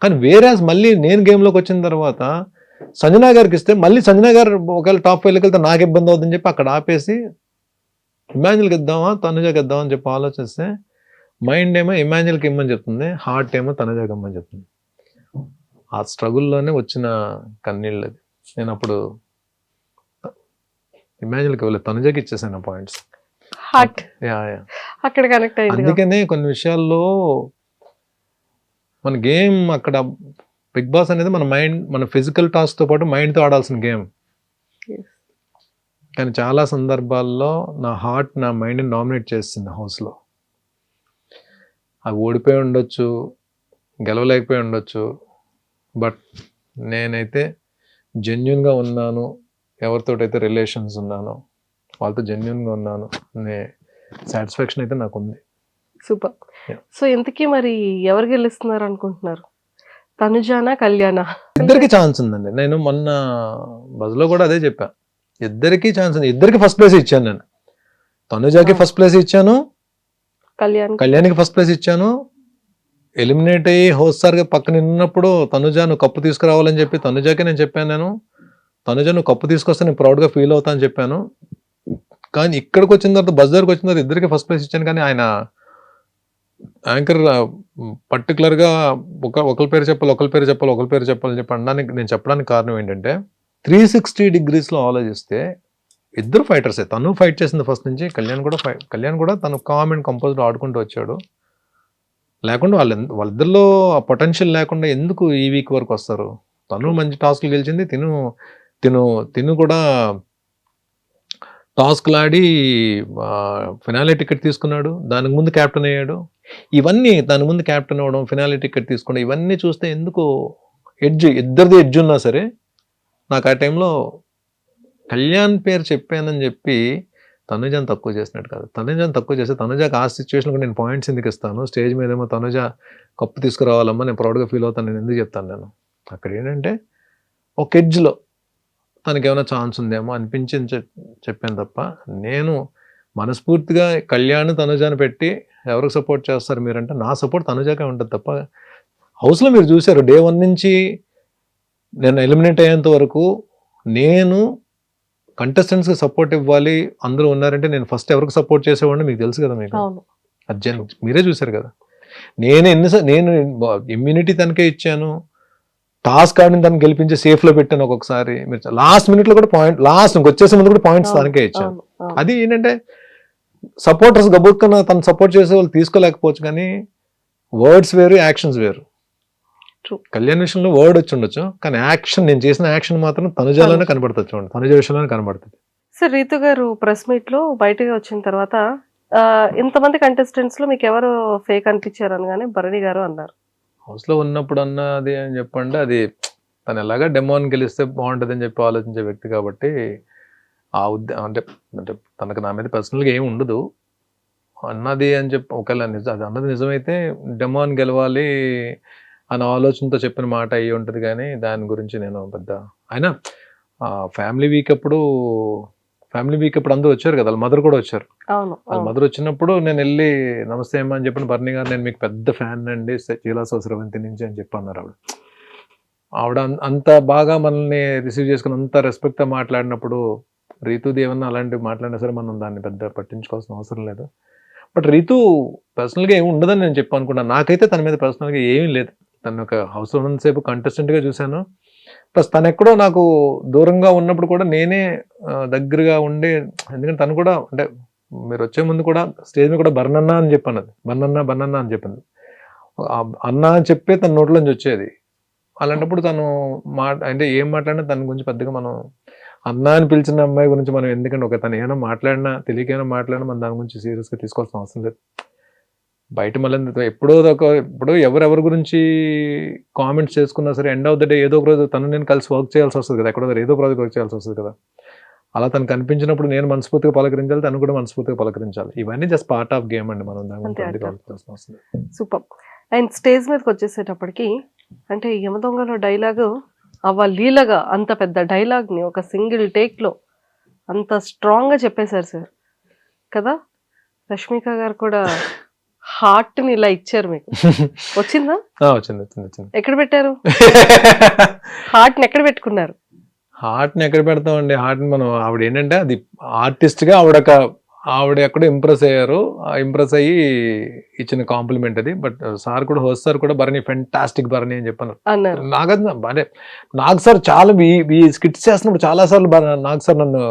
కానీ వేరేస్ మళ్ళీ నేను గేమ్లోకి వచ్చిన తర్వాత సంజన గారికి ఇస్తే మళ్ళీ సంజన గారు ఒకవేళ టాప్ 5లోకి వెళ్తే నాకు ఇబ్బంది అవుతుందని చెప్పి అక్కడ ఆపేసి ఇమాన్యుల్కి ఇద్దామా తనుజకి ఇద్దామా అని చెప్పి ఆలోచిస్తే మైండ్ ఏమో ఇమాన్యుల్కి ఇమ్మని చెప్తుంది, హార్ట్ ఏమో తనుజకి ఇమ్మని చెప్తుంది. ఆ స్ట్రగుల్లోనే వచ్చిన కన్నీళ్ళు అది. నేను అప్పుడు ఇమాన్యుల్కి ఇవ్వలేదు, తనుజకి ఇచ్చేసాను పాయింట్స్. అక్కడ కనెక్ట్ అయింది. అందుకనే కొన్ని విషయాల్లో మన గేమ్ అక్కడ బిగ్ బాస్ అనేది మన మైండ్, మన ఫిజికల్ టాస్క్తో పాటు మైండ్తో ఆడాల్సిన గేమ్. కానీ చాలా సందర్భాల్లో నా హార్ట్ నా మైండ్ని డామినేట్ చేస్తుంది హౌస్లో. అవి ఓడిపోయి ఉండొచ్చు, గెలవలేకపోయి ఉండొచ్చు, బట్ నేనైతే జెన్యున్గా ఉన్నాను, ఎవరితోటైతే రిలేషన్స్ ఉన్నానో వాళ్ళతో జెన్యున్గా ఉన్నాను అనే సాటిస్ఫాక్షన్ అయితే నాకు ఉంది. సూపర్. సో ఇంతకీ మరి ఎవరు గెలుస్తున్నారు అనుకుంటున్నారు, తనుజానా కళ్యాణా? ఇద్దరికి ఛాన్స్ ఉందండి. నేను మొన్న బజ్లో కూడా అదే చెప్పా, ఇద్దరికి ఛాన్స్ ఉంది. ఇద్దరికి ఫస్ట్ ప్లేస్ ఇచ్చాను నేను. తనుజాకి ఫస్ట్ ప్లేస్ ఇచ్చాను, కళ్యాణ్కి ఫస్ట్ ప్లేస్ ఇచ్చాను. ఎలిమినేట్ అయ్యి హోస్టార్గా పక్కన ఉన్నప్పుడు తనుజా నువ్వు కప్పు తీసుకురావాలని చెప్పి తనుజాకి నేను చెప్పాను. నేను తనుజా నువ్వు కప్పు తీసుకొస్తే నేను ప్రౌడ్గా ఫీల్ అవుతా అని చెప్పాను. కానీ ఇక్కడికి వచ్చిన తర్వాత బస్ దగ్గరకు వచ్చిన తర్వాత ఇద్దరికి ఫస్ట్ ప్లేస్ ఇచ్చాను. కానీ ఆయన యాంకర్ పర్టికులర్గా ఒకరి పేరు చెప్పాలని చెప్పి అనడానికి నేను చెప్పడానికి కారణం ఏంటంటే 360 degreesలో ఆలోచిస్తే ఇద్దరు ఫైటర్సే. తను ఫైట్ చేసింది ఫస్ట్ నుంచి, కళ్యాణ్ కూడా తను కామ్ అండ్ కంపోజ్డ్ ఆడుకుంటూ వచ్చాడు. లేకుండా వాళ్ళిద్దరిలో ఆ పొటెన్షియల్ లేకుండా ఎందుకు ఈ వీక్ వరకు వస్తారు? తను మంచి టాస్క్లు గెలిచింది, తిను కూడా టాస్క్లు ఆడి ఫినాలే టికెట్ తీసుకున్నాడు, దానికి ముందు క్యాప్టెన్ అయ్యాడు. ఇవన్నీ దాని ముందు క్యాప్టెన్ అవ్వడం, ఫినాలే టికెట్ తీసుకోవడం, ఇవన్నీ చూస్తే ఎందుకు ఇద్దరిది ఎడ్జ్ ఉన్నా సరే నాకు ఆ టైంలో కళ్యాణ్ పేరు చెప్పానని చెప్పి తనుజాని తక్కువ చేసినట్టు కాదు. తనుజాని తక్కువ చేస్తే తనుజాకి ఆ సిచ్యువేషన్లో నేను పాయింట్స్ ఎందుకు ఇస్తాను? స్టేజ్ మీద ఏమో తనుజా కప్పు తీసుకురావాలమ్మా, నేను ప్రౌడ్గా ఫీల్ అవుతాను, నేను ఎందుకు చెప్తాను? నేను అక్కడ ఏంటంటే ఒక ఎడ్జ్లో తనకి ఏమైనా ఛాన్స్ ఉందేమో అనిపించింది చెప్పాను తప్ప, నేను మనస్ఫూర్తిగా కళ్యాణ్ తనుజాని పెట్టి ఎవరికి సపోర్ట్ చేస్తారు మీరంటే నా సపోర్ట్ తనుజాకే ఉంటుంది తప్ప. హౌస్లో మీరు చూశారు డే 1 నుంచి నేను ఎలిమినేట్ అయ్యేంత వరకు నేను కంటెస్టెంట్స్కి సపోర్ట్ ఇవ్వాలి, అందరూ ఉన్నారంటే నేను ఫస్ట్ ఎవరికి సపోర్ట్ చేసేవాడిని మీకు తెలుసు కదా. మీకు అర్జున్ మీరే చూశారు కదా. నేను ఇమ్యూనిటీ తనకే ఇచ్చాను, టాస్క్ ఆడిని తను గెలిపించి సేఫ్లో పెట్టాను. ఒక్కొక్కసారి మీరు లాస్ట్ మినిట్లో కూడా లాస్ట్ వచ్చేసే ముందు కూడా పాయింట్స్ తనకే ఇచ్చాను. అది ఏంటంటే సపోర్టర్స్ గబుక్కన తను సపోర్ట్ చేసే వాళ్ళు తీసుకోలేకపోవచ్చు, కానీ వర్డ్స్ వేరు, యాక్షన్స్ వేరు. కళ్యాణ్ విషయంలో వర్డ్ వచ్చి ఉండొచ్చు, కానీ యాక్షన్, నేను చేసిన యాక్షన్ మాత్రం తనుజాలోనే కనబడుతుంది. చూడండి, తనుజ విషయంలోనే కనబడుతుంది. సార్ రీతు గారు ప్రెస్ మీట్ లో బయటకు వచ్చిన తర్వాత ఇంతమంది కంటెస్టెంట్స్ లో మీకు ఎవరు ఫేక్ అనిపించారు అనగానే భరణి గారు అన్నారు. హౌస్లో ఉన్నప్పుడు అన్నది అని చెప్పండి, అది తను ఎలాగా డెమోని గెలిస్తే బాగుంటుంది అని చెప్పి ఆలోచించే వ్యక్తి కాబట్టి ఆ అంటే తనకు నా మీద పర్సనల్గా ఏమి ఉండదు అన్నది అని చెప్పి, ఒకవేళ అది అన్నది నిజమైతే డెమోని గెలవాలి అనే ఆలోచనతో చెప్పిన మాట అయ్యి ఉంటుంది. కానీ దాని గురించి నేను పెద్ద అయినా ఫ్యామిలీ వీక్ అప్పుడు అందరూ వచ్చారు కదా, వాళ్ళ మదర్ కూడా వచ్చారు. వాళ్ళ మదర్ వచ్చినప్పుడు నేను వెళ్ళి నమస్తే అమ్మా అని చెప్పిన భరణి గారు, నేను మీకు పెద్ద ఫ్యాన్ అండి, చీలా సోసరవంతి నుంచి అని చెప్పి అన్నారు ఆవిడ. ఆవిడ అంత బాగా మనల్ని రిసీవ్ చేసుకుని అంత రెస్పెక్ట్తో మాట్లాడినప్పుడు రీతుది ఏమన్నా అలాంటివి మాట్లాడినా సరే మనం దాన్ని పెద్ద పట్టించుకోవాల్సిన అవసరం లేదు. బట్ రీతు పర్సనల్గా ఏమి ఉండదని నేను చెప్పి అనుకున్నాను. నాకైతే తన మీద పర్సనల్గా ఏమీ లేదు. తను ఒక హౌస్లో ఉన్నంతసేపు కంటెస్టెంట్గా చూశాను. ప్లస్ తను ఎక్కడో నాకు దూరంగా ఉన్నప్పుడు కూడా నేనే దగ్గరగా ఉండి, ఎందుకంటే తను కూడా అంటే మీరు వచ్చే ముందు కూడా స్టేజ్ మీద కూడా బర్నన్న అని చెప్పాను, బర్నన్న అని చెప్పింది. అన్న అని చెప్పే తన నోట్లోంచి వచ్చేది. అలాంటప్పుడు తను అంటే ఏం మాట్లాడినా తన గురించి పెద్దగా మనం అన్న అని పిలిచిన అమ్మాయి గురించి మనం ఎందుకంటే ఒక తను ఏమైనా మాట్లాడినా తెలియకైనా మాట్లాడినా మనం దాని గురించి సీరియస్గా తీసుకోవాల్సిన అవసరం లేదు. బయట మళ్ళీ ఎప్పుడో ఎవరెవరి గురించి కామెంట్స్ చేసుకున్నా సరే ఎండ్ ఆఫ్ ద డే ఏదో ఒక రోజు తను నేను కలిసి వర్క్ చేయాల్సి వస్తుంది కదా, ఎక్కడో ఏదో ప్రాజెక్ట్ వర్క్ చేయాల్సి వస్తుంది కదా. అలా తను కనిపించినప్పుడు నేను మనస్ఫూర్తిగా పలకరించాలి, తను కూడా మనస్ఫూర్తిగా పలకరించాలి. ఇవన్నీ జస్ట్ పార్ట్ ఆఫ్ గేమ్ అండి. మనం దాని గురించి వస్తుంది. సూపర్. అండ్ స్టేజ్ మీదకి వచ్చేసేటప్పటికి అంటే యమదొంగలో డైలాగు లీలగా అంత పెద్ద డైలాగ్ని ఒక సింగిల్ టేక్లో అంత స్ట్రాంగ్గా చెప్పేశారు సార్ కదా. రష్మిక గారు కూడా హార్ట్ని ఇలా ఇచ్చారు మీకు. వచ్చిందా? వచ్చింది. ఎక్కడ పెట్టారు హార్ట్ని? ఎక్కడ పెట్టుకున్నారు? హార్ట్ని ఎక్కడ పెడతామండి? హార్ట్ని మనం ఆవిడ ఏంటంటే అది ఆర్టిస్ట్గా ఆవిడ ఎక్కడో ఇంప్రెస్ అయ్యారు. ఇంప్రెస్ అయ్యి ఇచ్చిన కాంప్లిమెంట్ అది. బట్ సార్ కూడా హోస్ట్ సార్ కూడా భరణి ఫెంటాస్టిక్ భరణి అని చెప్పాను. నాకు సార్ చాలా ఈ స్కిట్స్ చేస్తున్నప్పుడు చాలా సార్లు నాకు సార్ నన్ను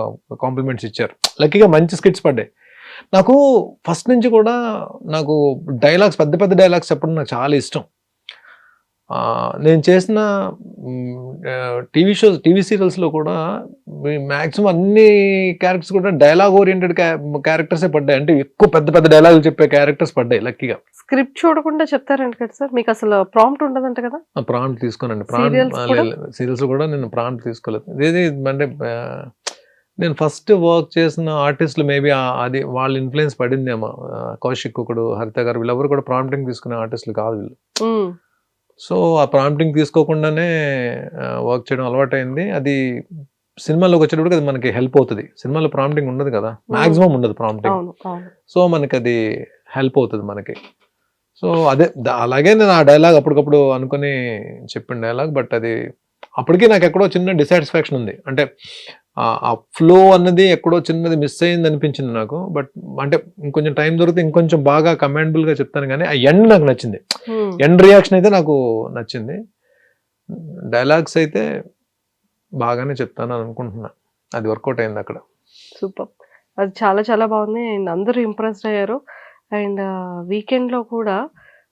కాంప్లిమెంట్స్ ఇచ్చారు. లక్కీగా మంచి స్కిట్స్ పడ్డాయి. నాకు ఫస్ట్ నుంచి కూడా నాకు డైలాగ్స్ పెద్ద డైలాగ్స్ చెప్పడం నాకు చాలా ఇష్టం. నేను చేసిన టీవీ సీరియల్స్లో కూడా మ్యాక్సిమం అన్ని క్యారెక్టర్స్ కూడా డైలాగ్ ఓరియంటెడ్ క్యారెక్టర్సే పడ్డాయి. అంటే ఎక్కువ పెద్ద డైలాగులు చెప్పే క్యారెక్టర్స్ పడ్డాయి లక్కీగా. స్క్రిప్ట్ చూడకుండా చెప్తారంట కదా సార్, మీకు అసలు ప్రాంప్ట్ ఉండదంట కదా? ప్రాంప్ట్ తీసుకోనండి. సీరియల్స్ కూడా నేను ప్రాంప్ట్ తీసుకోలేదు. ఇది అంటే నేను ఫస్ట్ వర్క్ చేసిన ఆర్టిస్టులు మేబీ అది వాళ్ళ ఇన్ఫ్లుయెన్స్ పడిందేమో. కౌశిక్ ఒకడు, హరిత గారు, వీళ్ళెవరు కూడా ప్రాంప్టింగ్ తీసుకునే ఆర్టిస్టులు కాదు వీళ్ళు. సో ఆ ప్రాంప్టింగ్ తీసుకోకుండానే వర్క్ చేయడం అలవాటైంది. అది సినిమాలోకి వచ్చేటప్పుడు అది మనకి హెల్ప్ అవుతుంది. సినిమాలో ప్రాంప్టింగ్ ఉండదు కదా, మాక్సిమం ఉండదు ప్రాంప్టింగ్. సో మనకి అది హెల్ప్ అవుతుంది మనకి. సో అదే అలాగే నేను ఆ డైలాగ్ అప్పటికప్పుడు అనుకుని చెప్పిన డైలాగ్. బట్ అది అప్పటికీ నాకు ఎక్కడో చిన్న డిసాటిస్ఫాక్షన్ ఉంది. అంటే ఆ ఫ్లో అన్నది ఎక్కడో చిన్నది మిస్ అయింది అనిపించింది నాకు. బట్ అంటే ఇంకొంచెం టైం దొరికితే ఇంకొంచెం బాగా కమాండబుల్గా చెప్తాను. కానీ ఆ ఎండ్ నాకు నచ్చింది. ఎండ్ రియాక్షన్ అయితే నాకు నచ్చింది. డైలాగ్స్ అయితే బాగానే చెప్తాను అని అనుకుంటున్నా. అది వర్కౌట్ అయింది అక్కడ. సూపర్. అది చాలా బాగుంది. అండ్ అందరూ ఇంప్రెస్డ్ అయ్యారు. అండ్ వీకెండ్లో కూడా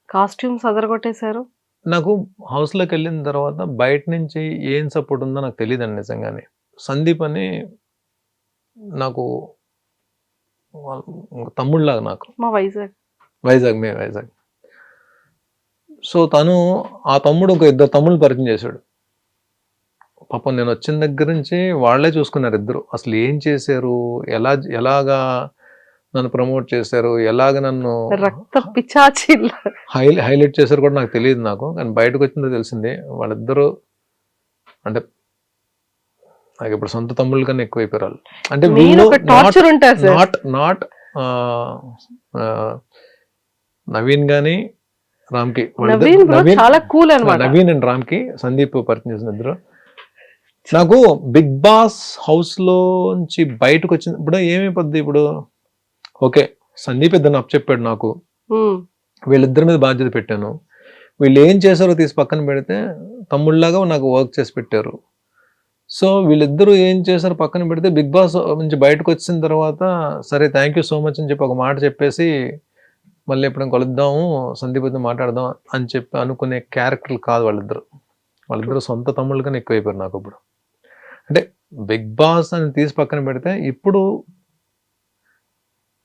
కాస్ట్యూమ్స్ అదరగొట్టేశారు. నాకు హౌస్లోకి వెళ్ళిన తర్వాత బయట నుంచి ఏం సపోర్ట్ ఉందో నాకు తెలియదండి నిజంగానే. సందీప్ అని నాకు తమ్ముళ్ళలాగా, నాకు మా వైజాగ్. సో తను ఆ తమ్ముడు ఒక ఇద్దరు తమ్ముళ్ళు పరిచయం చేశాడు. పాపం నేను వచ్చిన దగ్గర నుంచి వాళ్ళే చూసుకున్నారు ఇద్దరు. అసలు ఏం చేశారు, ఎలాగా నన్ను ప్రమోట్ చేశారు, ఎలాగ నన్ను హైలైట్ చేశారు కూడా నాకు తెలియదు. నాకు కానీ బయటకు వచ్చిందో తెలిసింది. వాళ్ళిద్దరూ అంటే నాకు ఇప్పుడు సొంత తమ్ముళ్ళ కన్నా ఎక్కువైపోయారు వాళ్ళు. అంటే నాట్ నవీన్ గాని రామ్కి, నవీన్ అండ్ రామ్కి సందీప్ పరిచయం చేసిన ఇద్దరు. నాకు బిగ్ బాస్ హౌస్ లోంచి బయటకు వచ్చిన ఇప్పుడు ఏమైపోద్ది, ఇప్పుడు ఓకే సందీప్ ఇద్దరు అప్ చెప్పాడు నాకు, వీళ్ళిద్దరి మీద బాధ్యత పెట్టాను. వీళ్ళు ఏం చేశారో తీసి పక్కన పెడితే తమ్ముళ్ళలాగా నాకు వర్క్ చేసి పెట్టారు. సో వీళ్ళిద్దరూ ఏం చేశారు పక్కన పెడితే బిగ్ బాస్ నుంచి బయటకు వచ్చిన తర్వాత సరే థ్యాంక్ యూ సో మచ్ అని చెప్పి ఒక మాట చెప్పేసి మళ్ళీ ఎప్పుడైనా కలుద్దాము సందీప్తో మాట్లాడదాం అని చెప్పి అనుకునే క్యారెక్టర్లు కాదు వాళ్ళిద్దరు సొంత తమ్ముళ్ళకన్నా ఎక్కువైపోయారు నాకు ఇప్పుడు. అంటే బిగ్ బాస్ అని తీసి పక్కన పెడితే ఇప్పుడు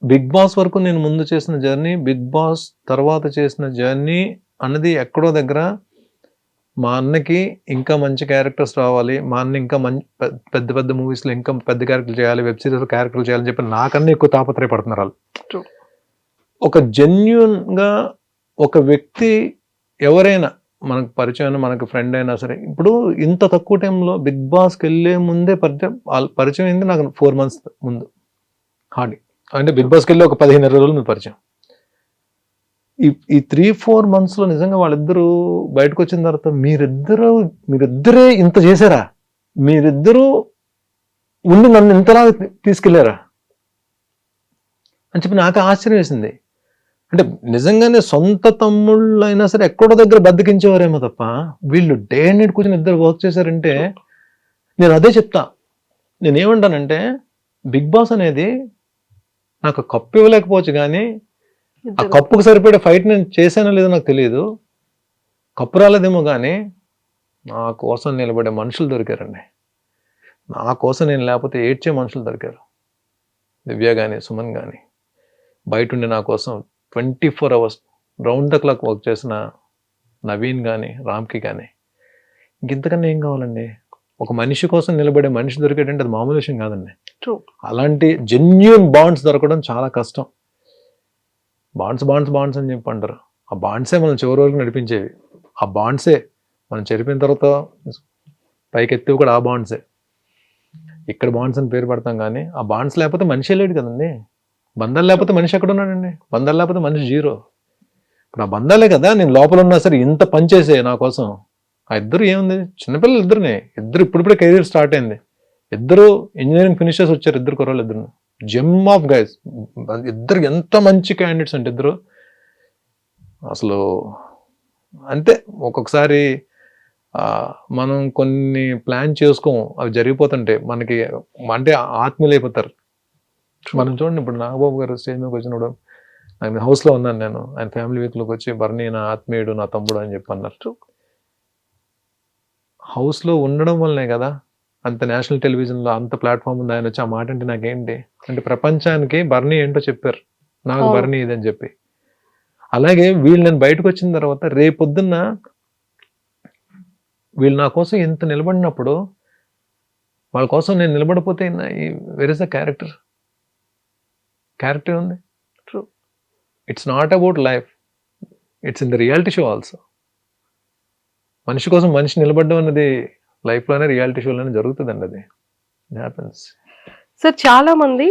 బిగ్ బాస్ వరకు నేను ముందు చేసిన జర్నీ, బిగ్ బాస్ తర్వాత చేసిన జర్నీ అన్నది ఎక్కడో దగ్గర మా అన్నకి ఇంకా మంచి క్యారెక్టర్స్ రావాలి, మా అన్న ఇంకా పెద్ద మూవీస్లో ఇంకా పెద్ద క్యారెక్టర్లు చేయాలి, వెబ్ సిరీస్లో క్యారెక్టర్లు చేయాలని చెప్పి నాకన్నా ఎక్కువ తాపత్రయపడుతున్నారు వాళ్ళు. ఒక జెన్యూన్గా ఒక వ్యక్తి ఎవరైనా మనకు పరిచయం, మనకు ఫ్రెండ్ అయినా సరే, ఇప్పుడు ఇంత తక్కువ టైంలో బిగ్ బాస్కి వెళ్ళే ముందే పరిచయం అయింది నాకు 4 months ముందు హార్డ్లీ. అంటే బిగ్ బాస్కి వెళ్ళి ఒక 15-20 రోజులు ముందు పరిచయం. ఈ 3-4 months లో నిజంగా వాళ్ళిద్దరూ బయటకు వచ్చిన తర్వాత మీరిద్దరే ఇంత చేశారా, మీరిద్దరూ ఉండి నన్ను ఇంతలా తీసుకెళ్లారా అని చెప్పి నాకు ఆశ్చర్యం వేసింది. అంటే నిజంగానే సొంత తమ్ముళ్ళు అయినా సరే ఎక్కడో దగ్గర బద్దకించేవారేమో తప్ప వీళ్ళు డే అండ్ నైట్ కూర్చొని ఇద్దరు వర్క్ చేశారంటే నేను అదే చెప్తా. నేనేమంటానంటే బిగ్ బాస్ అనేది నాకు కప్పు ఇవ్వలేకపోవచ్చు కానీ ఆ కప్పుకు సరిపడే ఫైట్ నేను చేశానో లేదో నాకు తెలియదు, కప్పు రాలేదేమో కానీ నా కోసం నిలబడే మనుషులు దొరికారండి. నా కోసం నేను లేకపోతే ఏడ్చే మనుషులు దొరికారు. దివ్య కానీ సుమన్ కానీ బయట ఉండి నా కోసం 24 hours round the clock work చేసిన నవీన్ కానీ రామ్కి కానీ ఇంతకన్నా ఏం కావాలండి. ఒక మనిషి కోసం నిలబడే మనిషి దొరికేటంటే అది మామూలు విషయం కాదండి. అలాంటి జెన్యూన్ బాండ్స్ దొరకడం చాలా కష్టం. బాండ్స్ అని చెప్పి అంటారు. ఆ బాండ్సే మనం చివరి వరకు నడిపించేవి. ఆ బాండ్సే మనం చెరిపిన తర్వాత పైకెత్తివి కూడా ఆ బాండ్సే. ఇక్కడ బాండ్స్ అని పేరు పెడతాం కానీ ఆ బాండ్స్ లేకపోతే మనిషి లేడు కదండి. బంధాలు లేకపోతే మనిషి ఎక్కడ ఉన్నాడండి? బంధాలు లేకపోతే మనిషి జీరో. ఇప్పుడు ఆ బంధాలే కదా నేను లోపల ఉన్నా సరే ఇంత పనిచేసే నా కోసం. ఆ ఇద్దరు ఏముంది, చిన్నపిల్లలు ఇద్దరు ఇప్పుడిప్పుడే కెరీర్ స్టార్ట్ అయింది. ఇద్దరు ఇంజనీరింగ్ ఫినిషర్స్ వచ్చారు, ఇద్దరు కుర్రాళ్ళు ఇద్దరు. జెమ్ ఆఫ్ గైస్ ఇద్దరు. ఎంత మంచి క్యాండిడేట్స్ అంటే ఇద్దరు అసలు. అంతే ఒక్కొక్కసారి మనం కొన్ని ప్లాన్ చేసుకోం, అవి జరిగిపోతుంటే మనకి అంటే ఆత్మీయులు అయిపోతారు. మనం చూడండి ఇప్పుడు నాగబాబు గారు స్టేజ్ మీదకి వచ్చినప్పుడు ఆయన హౌస్లో ఉన్నాను నేను, ఆయన ఫ్యామిలీ వీక్లోకి వచ్చి బర్నీ నా ఆత్మీయుడు నా తమ్ముడు అని చెప్పి అన్నారు. హౌస్లో ఉండడం వల్లనే కదా అంత నేషనల్ టెలివిజన్లో అంత ప్లాట్ఫామ్ ఉంది. ఆయన వచ్చి ఆ మాట అంటే నాకేంటి అంటే ప్రపంచానికి బర్నీ ఏంటో చెప్పారు, నాకు బర్నీ ఇదని చెప్పి. అలాగే వీళ్ళు నేను బయటకు వచ్చిన తర్వాత రేపొద్దున్న వీళ్ళు నా కోసం ఎంత నిలబడినప్పుడు వాళ్ళ కోసం నేను నిలబడిపోతే వెర్ ఇస్ ద క్యారెక్టర్ ఉంది. True. It's not about life, it's in the reality show also. మనిషి కోసం మనిషి నిలబడడం అనేది లైఫ్లోనే రియాలిటీ షోలోనే జరుగుతుందండి. అది హ్యాపెన్స్. సార్ చాలా మంది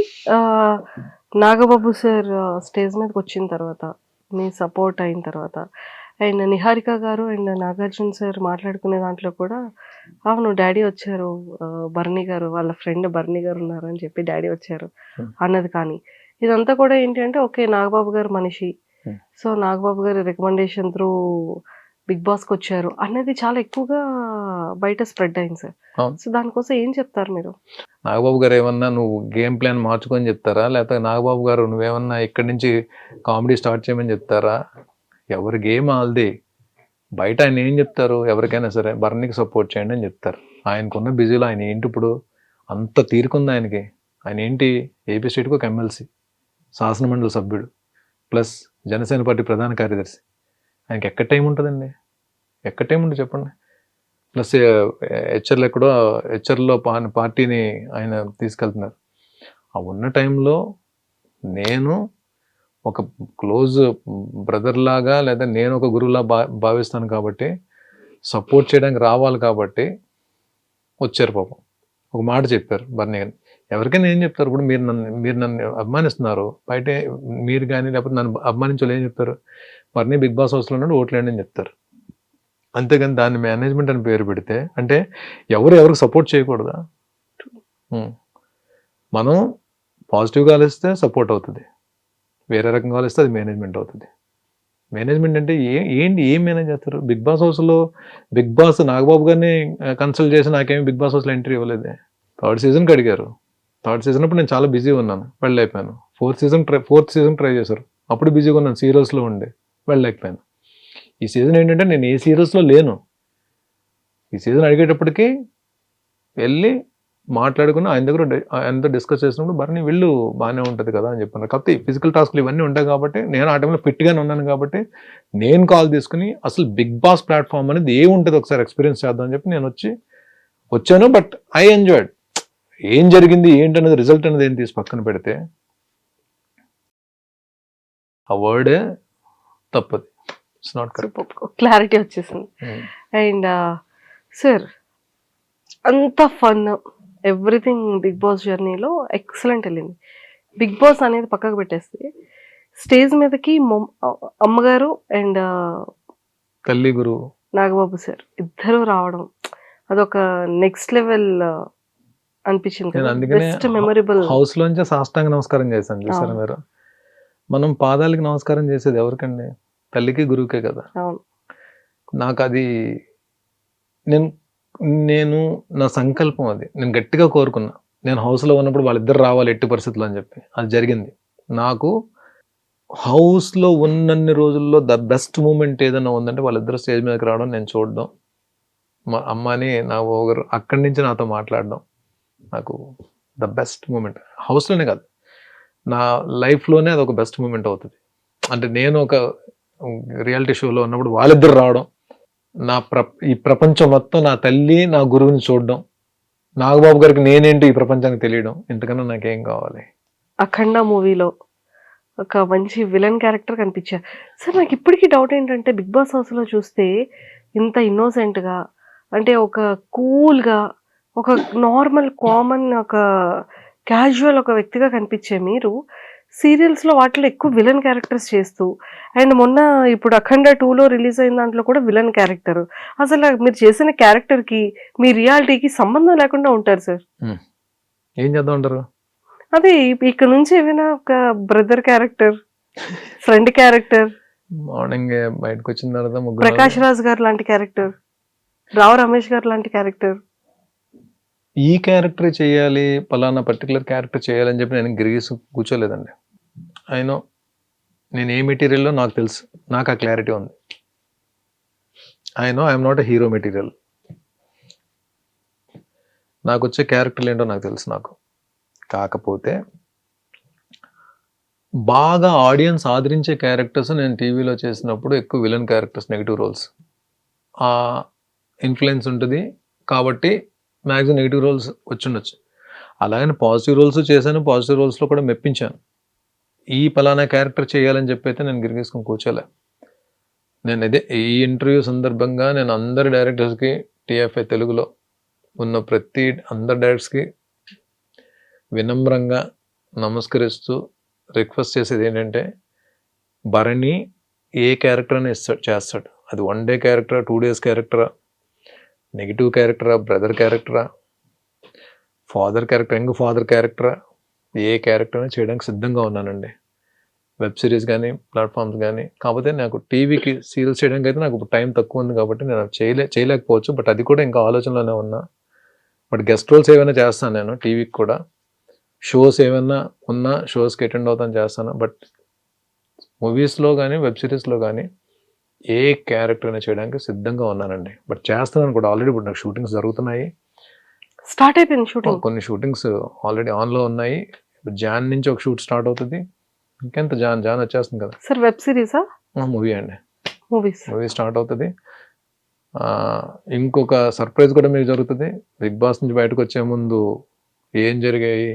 నాగబాబు సార్ స్టేజ్ మీదకి వచ్చిన తర్వాత మీ సపోర్ట్ అయిన తర్వాత అండ్ నిహారిక గారు అండ్ నాగార్జున సార్ మాట్లాడుకునే దాంట్లో కూడా అవును డాడీ వచ్చారు, బర్నీ గారు వాళ్ళ ఫ్రెండ్ బర్నీ గారు ఉన్నారు అని చెప్పి డాడీ వచ్చారు అన్నది. కానీ ఇదంతా కూడా ఏంటి అంటే ఓకే నాగబాబు గారు మనిషి, సో నాగబాబు గారి రికమెండేషన్ త్రూ బిగ్ బాస్కి వచ్చారు అన్నది చాలా ఎక్కువగా బయట స్ప్రెడ్ అయింది సార్. సో దానికోసం ఏం చెప్తారు మీరు? నాగబాబు గారు ఏమన్నా నువ్వు గేమ్ ప్లాన్ మార్చుకొని చెప్తారా, లేకపోతే నాగబాబు గారు నువ్వేమన్నా ఇక్కడి నుంచి కామెడీ స్టార్ట్ చేయమని చెప్తారా? ఎవరి గేమ్ ఆల్ది. బయట ఆయన ఏం చెప్తారు, ఎవరికైనా సరే బర్నీకి సపోర్ట్ చేయండి అని చెప్తారు. ఆయనకున్న బిజీలో ఆయన ఏంటి ఇప్పుడు అంత తీరుకుంది ఆయనకి. ఆయన ఏంటి ఏపీ స్టేట్కి ఒక ఎమ్మెల్సీ, శాసనమండలి సభ్యుడు, ప్లస్ జనసేన పార్టీ ప్రధాన కార్యదర్శి. ఆయనకి ఎక్కడ టైం ఉంటుందండి? ఎక్కడ టైం ఉంటుంది చెప్పండి? ప్లస్ హెచ్ఆర్లో ఎక్కడో హెచ్ఆర్లో పార్టీని ఆయన తీసుకెళ్తున్నారు. ఆ ఉన్న టైంలో నేను ఒక క్లోజ్ బ్రదర్ లాగా లేదా నేను ఒక గురువులా భావిస్తాను కాబట్టి సపోర్ట్ చేయడానికి రావాలి కాబట్టి వచ్చారు. పాపం ఒక మాట చెప్పారు బర్నీ గారిని. ఎవరికైనా ఏం చెప్తారు? ఇప్పుడు మీరు నన్ను అభిమానిస్తున్నారు, బయట మీరు కానీ లేకపోతే నన్ను అభిమానించాలి ఏం చెప్తారు? బర్నీ బిగ్ బాస్ హౌస్లో ఉన్నాడు ఓట్లేండి అని చెప్తారు. అంతేగాని దాన్ని మేనేజ్మెంట్ అని పేరు పెడితే అంటే ఎవరికి సపోర్ట్ చేయకూడదా? మనం పాజిటివ్గా ఆలోచిస్తే సపోర్ట్ అవుతుంది, వేరే రకంగా ఆలోచిస్తే అది మేనేజ్మెంట్ అవుతుంది. మేనేజ్మెంట్ అంటే ఏం మేనేజ్ చేస్తారు? బిగ్ బాస్ హౌస్లో బిగ్ బాస్ నాగబాబు గారిని కన్సల్ట్ చేసి నాకేమి బిగ్ బాస్ హౌస్లో ఎంట్రీ ఇవ్వలేదే. 3rd సీజన్కి అడిగారు. 3rd సీజన్ అప్పుడు నేను చాలా బిజీ ఉన్నాను, వెళ్ళలేకపోయాను. 4th సీజన్ ట్రై చేశారు, అప్పుడు బిజీగా ఉన్నాను, సీరియల్స్లో ఉండి వెళ్ళలేకపోయాను. ఈ సీజన్ ఏంటంటే నేను ఏ సీరియల్స్లో లేను. ఈ సీజన్ అడిగేటప్పటికి వెళ్ళి మాట్లాడుకుని ఆయనతో డిస్కస్ చేసినప్పుడు బర్నీ వెళ్ళు బాగానే ఉంటుంది కదా అని చెప్పాను. కాకపోతే ఫిజికల్ టాస్క్లు ఇవన్నీ ఉంటాయి కాబట్టి నేను ఆ టైంలో ఫిట్గానే ఉన్నాను కాబట్టి నేను కాల్ తీసుకుని అసలు బిగ్ బాస్ ప్లాట్ఫామ్ అనేది ఏముంటుంది ఒకసారి ఎక్స్పీరియన్స్ చేద్దాం అని చెప్పి నేను వచ్చాను. But I enjoyed. ఏం జరిగింది ఏంటనేది రిజల్ట్ అనేది ఏం తీసి పక్కన పెడితే ఆ వర్డే తప్పది. It's not correct. క్లారిటీ వచ్చేసింది. అండ్ సార్ అంత ఫన్ ఎవ్రీథింగ్ బిగ్ బాస్ జర్నీలో ఎక్సలెంట్ వెళ్ళింది. బిగ్ బాస్ అనేది పక్కకు పెట్టేస్తే స్టేజ్ మీదకి అమ్మగారు అండ్ తల్లి గురువు. నాగబాబు సార్ ఇద్దరు రావడం అదొక నెక్స్ట్ లెవెల్ అనిపించింది నేను కదా. అందుకనే బెస్ట్ మెమొరబుల్. హౌస్ లోంచి సాష్టాంగ నమస్కారం చేశాను చూసారా అవును. మీరు. మనం పాదాలకి నమస్కారం చేసేది ఎవరికండి? తల్లికి గురువుకే కదా. అవును. నాకు అది నేను నేను నా సంకల్పం అది. నేను గట్టిగా కోరుకున్నా. నేను హౌస్లో ఉన్నప్పుడు వాళ్ళిద్దరు రావాలి ఎట్టి పరిస్థితుల్లో అని చెప్పి. అది జరిగింది. నాకు హౌస్లో ఉన్నన్ని రోజుల్లో ద బెస్ట్ మూమెంట్ ఏదైనా ఉందంటే వాళ్ళిద్దరు స్టేజ్ మీదకి రావడం, నేను చూడడం, మా అమ్మని నా ఒకరు అక్కడి నుంచి నాతో మాట్లాడడం నాకు ద బెస్ట్ మూమెంట్. హౌస్లోనే కాదు, నా లైఫ్లోనే అది ఒక బెస్ట్ మూమెంట్ అవుతుంది. అంటే నేను ఒక రియాలిటీ షోలో ఉన్నప్పుడు వాళ్ళిద్దరు రావడం, ఈ ప్రపంచం మొత్తం నా తల్లి నా గురువుని చూడడం, నాగబాబు గారికి నేనేంటి ఈ ప్రపంచానికి తెలియడం, ఇంతకన్నా నాకేం కావాలి. అఖండ మూవీలో ఒక మంచి విలన్ క్యారెక్టర్ కనిపించారు సార్. నాకు ఇప్పటికీ డౌట్ ఏంటంటే బిగ్ బాస్ హౌస్లో చూస్తే ఇంత ఇన్నోసెంట్గా, అంటే ఒక కూల్గా, ఒక నార్మల్ కామన్ ఒక క్యాజువల్ ఒక వ్యక్తిగా కనిపించే మీరు సీరియల్స్లో వాటిలో ఎక్కువ విలన్ క్యారెక్టర్స్ చేస్తూ, అండ్ మొన్న ఇప్పుడు అఖండ 2లో రిలీజ్ అయిన దాంట్లో కూడా విలన్ క్యారెక్టర్. అసలు మీరు చేసిన క్యారెక్టర్కి మీ రియాలిటీకి సంబంధం లేకుండా ఉంటారు సార్. ఏం చేద్దాం అంటారు? అదే ఇక్కడ నుంచి ఏమైనా ఒక brother character, friend character, morning బయటకు వచ్చిన తర్వాత ముగ్గురు ప్రకాష్ రాజ్ గారు లాంటి క్యారెక్టర్, రావు రమేష్ గారు లాంటి క్యారెక్టర్, ఈ క్యారెక్టర్ చేయాలి, పలానా పర్టికులర్ క్యారెక్టర్ చేయాలని చెప్పి నేను గిరిగీసి కూర్చోలేదండి. అయినో నేను ఏ మెటీరియల్లో నాకు తెలుసు, నాకు ఆ క్లారిటీ ఉంది. I'm not a hero material. నాకు వచ్చే క్యారెక్టర్లు ఏంటో నాకు తెలుసు. నాకు కాకపోతే బాగా ఆడియన్స్ ఆదరించే క్యారెక్టర్స్ నేను టీవీలో చేసినప్పుడు ఎక్కువ విలన్ క్యారెక్టర్స్, నెగిటివ్ రోల్స్ ఆ ఇన్ఫ్లుయెన్స్ ఉంటుంది కాబట్టి మ్యాక్సిమం నెగిటివ్ రోల్స్ వచ్చుండొచ్చు. అలాగని పాజిటివ్ రోల్స్ చేశాను, పాజిటివ్ రోల్స్లో కూడా మెప్పించాను. ఈ పలానా క్యారెక్టర్ చేయాలని చెప్పి అయితే నేను గిరిగేసుకొని కూర్చోలే. నేను ఇదే ఈ ఇంటర్వ్యూ సందర్భంగా నేను అందరి డైరెక్టర్స్కి, టీఎఫ్ఐ తెలుగులో ఉన్న ప్రతి అందరి డైరెక్టర్స్కి వినమ్రంగా నమస్కరిస్తూ రిక్వెస్ట్ చేసేది ఏంటంటే, భరణి ఏ క్యారెక్టర్ అని చేస్తాడు. అది 1 డే క్యారెక్టరా, 2 days క్యారెక్టరా, నెగిటివ్ క్యారెక్టరా, బ్రదర్ క్యారెక్టరా, ఫాదర్ క్యారెక్టర్, యంగ్ ఫాదర్ క్యారెక్టరా, ఏ క్యారెక్టర్ అని చేయడానికి సిద్ధంగా ఉన్నానండి. వెబ్ సిరీస్ కానీ, ప్లాట్ఫామ్స్ కానీ. కాకపోతే నాకు టీవీకి సీరియల్స్ చేయడానికి అయితే నాకు టైం తక్కువ ఉంది కాబట్టి నేను చేయలేకపోవచ్చు. బట్ అది కూడా ఇంకా ఆలోచనలోనే ఉన్నా. బట్ గెస్ట్ రోల్స్ ఏమైనా చేస్తాను నేను టీవీకి కూడా. షోస్ ఏమైనా ఉన్నా షోస్కి అటెండ్ అవుతాను, చేస్తాను. బట్ మూవీస్లో కానీ వెబ్ సిరీస్లో కానీ ఏ క్యారెక్టర్ అయినా చేయడానికి సిద్ధంగా ఉన్నానండి. బట్ చేస్తున్నాను కూడా ఆల్రెడీ. ఇప్పుడు నాకు షూటింగ్స్ జరుగుతున్నాయి, స్టార్ట్ అయిపోయింది షూటింగ్. కొన్ని షూటింగ్స్ ఆల్రెడీ ఆన్లో ఉన్నాయి. జాన్ నుంచి ఒక షూట్ స్టార్ట్ అవుతుంది. ఇంకెంత జాన్ వచ్చేస్తుంది కదా సార్. వెబ్ సిరీసా? మూవీ అండి. మూవీ స్టార్ట్ అవుతుంది. ఇంకొక సర్ప్రైజ్ కూడా మీకు జరుగుతుంది. బిగ్ బాస్ నుంచి బయటకు వచ్చే ముందు ఏం జరిగాయి,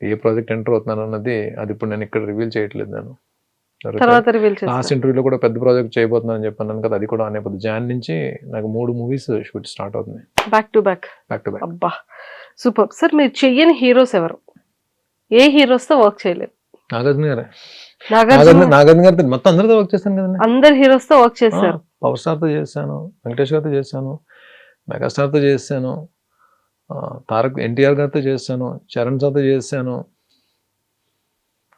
ఏ ప్రాజెక్ట్ ఎంటర్ అవుతున్నాను అన్నది అది ఇప్పుడు నేను ఇక్కడ రివీల్ చేయట్లేదు. నేను తర్వాత రివీల్ చేస్తాను. లాస్ట్ ఇంటర్వ్యూలో కూడా పెద్ద ప్రాజెక్ట్ చేయబోతున్నాను అని చెప్పాను కదా, అది కూడా అనేపోతుంది. జాన్ నుంచి నాకు 3 movies షూట్ స్టార్ట్ అవుతుంది, బ్యాక్ టు బ్యాక్. అబ్బా సూపర్ సార్. మీరు చెయ్యని హీరోస్ ఎవరు? ఏ హీరోస్ తో వర్క్ చేయలేదు? నాగార్జున గారే. నాగార్జున గారితో మొత్తం అందరితో వర్క్ చేశాను కదండి. అందరు హీరోస్ తో వర్క్ చేశారు. పవర్ స్టార్ తో చేశాను, వెంకటేష్ గారితో చేశాను, మెగాస్టార్ తో చేశాను, తారక్ ఎన్టీఆర్ గారితో చేశాను, చరణ్ సార్తో చేశాను.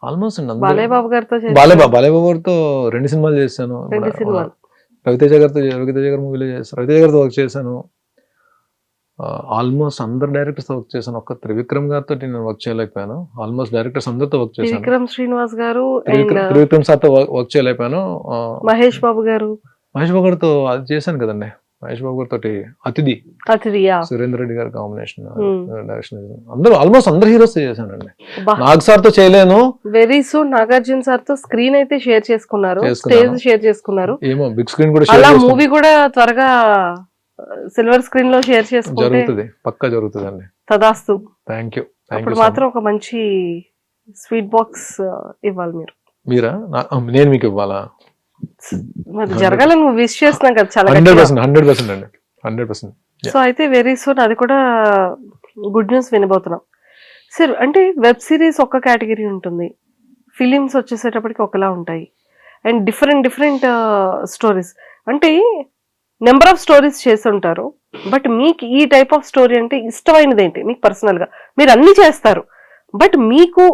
ఆల్మోస్ట్ బాలయ్యబాబు గారితో బాలయ్యబాబు గారితో 2 సినిమాలు చేశాను. రవితేజ గారి మూవీలో చేశాను, రవితేజ గారితో వర్క్ చేశాను. ఆల్మోస్ట్ అందరు డైరెక్టర్స్ వర్క్ చేశాను. ఒక్క త్రివిక్రమ్ గారితో నేను వర్క్ చేయలేకపోయాను. ఆల్మోస్ట్ డైరెక్టర్స్ అందరితో వర్క్ చేశాను. త్రివిక్రమ్ శ్రీనివాస్ గారు, త్రివిక్రమ్ సార్తో వర్క్ చేయలేకపోయాను. మహేష్ బాబు గారితో అది చేశాను కదండి. మహేష్ బాబు గారితో అతిథి, సురేందర్ రెడ్డి గారి కాంబినేషన్ డైరెక్షన్. అందరూ ఆల్మోస్ట్ అందరు హీరోస్ చేశానండి. నాగ్ సార్ తో చేయలేను. వెరీ సూన్ నాగార్జున సార్ తో స్క్రీన్ అయితే షేర్ చేసుకున్నారు, స్టేజ్ షేర్ చేసుకున్నారు. ఏమో బిగ్ స్క్రీన్ కూడా అలా మూవీ కూడా త్వరగా సిల్వర్ స్క్రీన్ లో షేర్ చేసుకుంటే జరుగుతుంది, పక్కా జరుగుతుందండి. తదాస్తు. Thank you. అప్పుడు మాత్రం ఒక మంచి స్వీట్ బాక్స్ ఇవ్వాలి మీరా? నేను మీకు ఇవ్వాలా? మరి జరగాలని విష్ చేస్తున్నాం కదా చాలా. 100% అండి, 100%. సో అయితే వెరీ సూన్ అది కూడా గుడ్ న్యూస్ వినబోతున్నాం సార్. అంటే వెబ్ సిరీస్ ఒక కేటగిరీ ఉంటుంది, ఫిలిమ్స్ వచ్చేసేటప్పటికి ఒకలా ఉంటాయి. అండ్ డిఫరెంట్ స్టోరీస్ అంటే నెంబర్ ఆఫ్ స్టోరీస్ చేస్తుంటారు. బట్ మీకు ఈ టైప్ ఆఫ్ స్టోరీ అంటే ఇష్టమైనది ఏంటి మీకు పర్సనల్ గా? మీరు అన్ని చేస్తారు, బట్ మీకు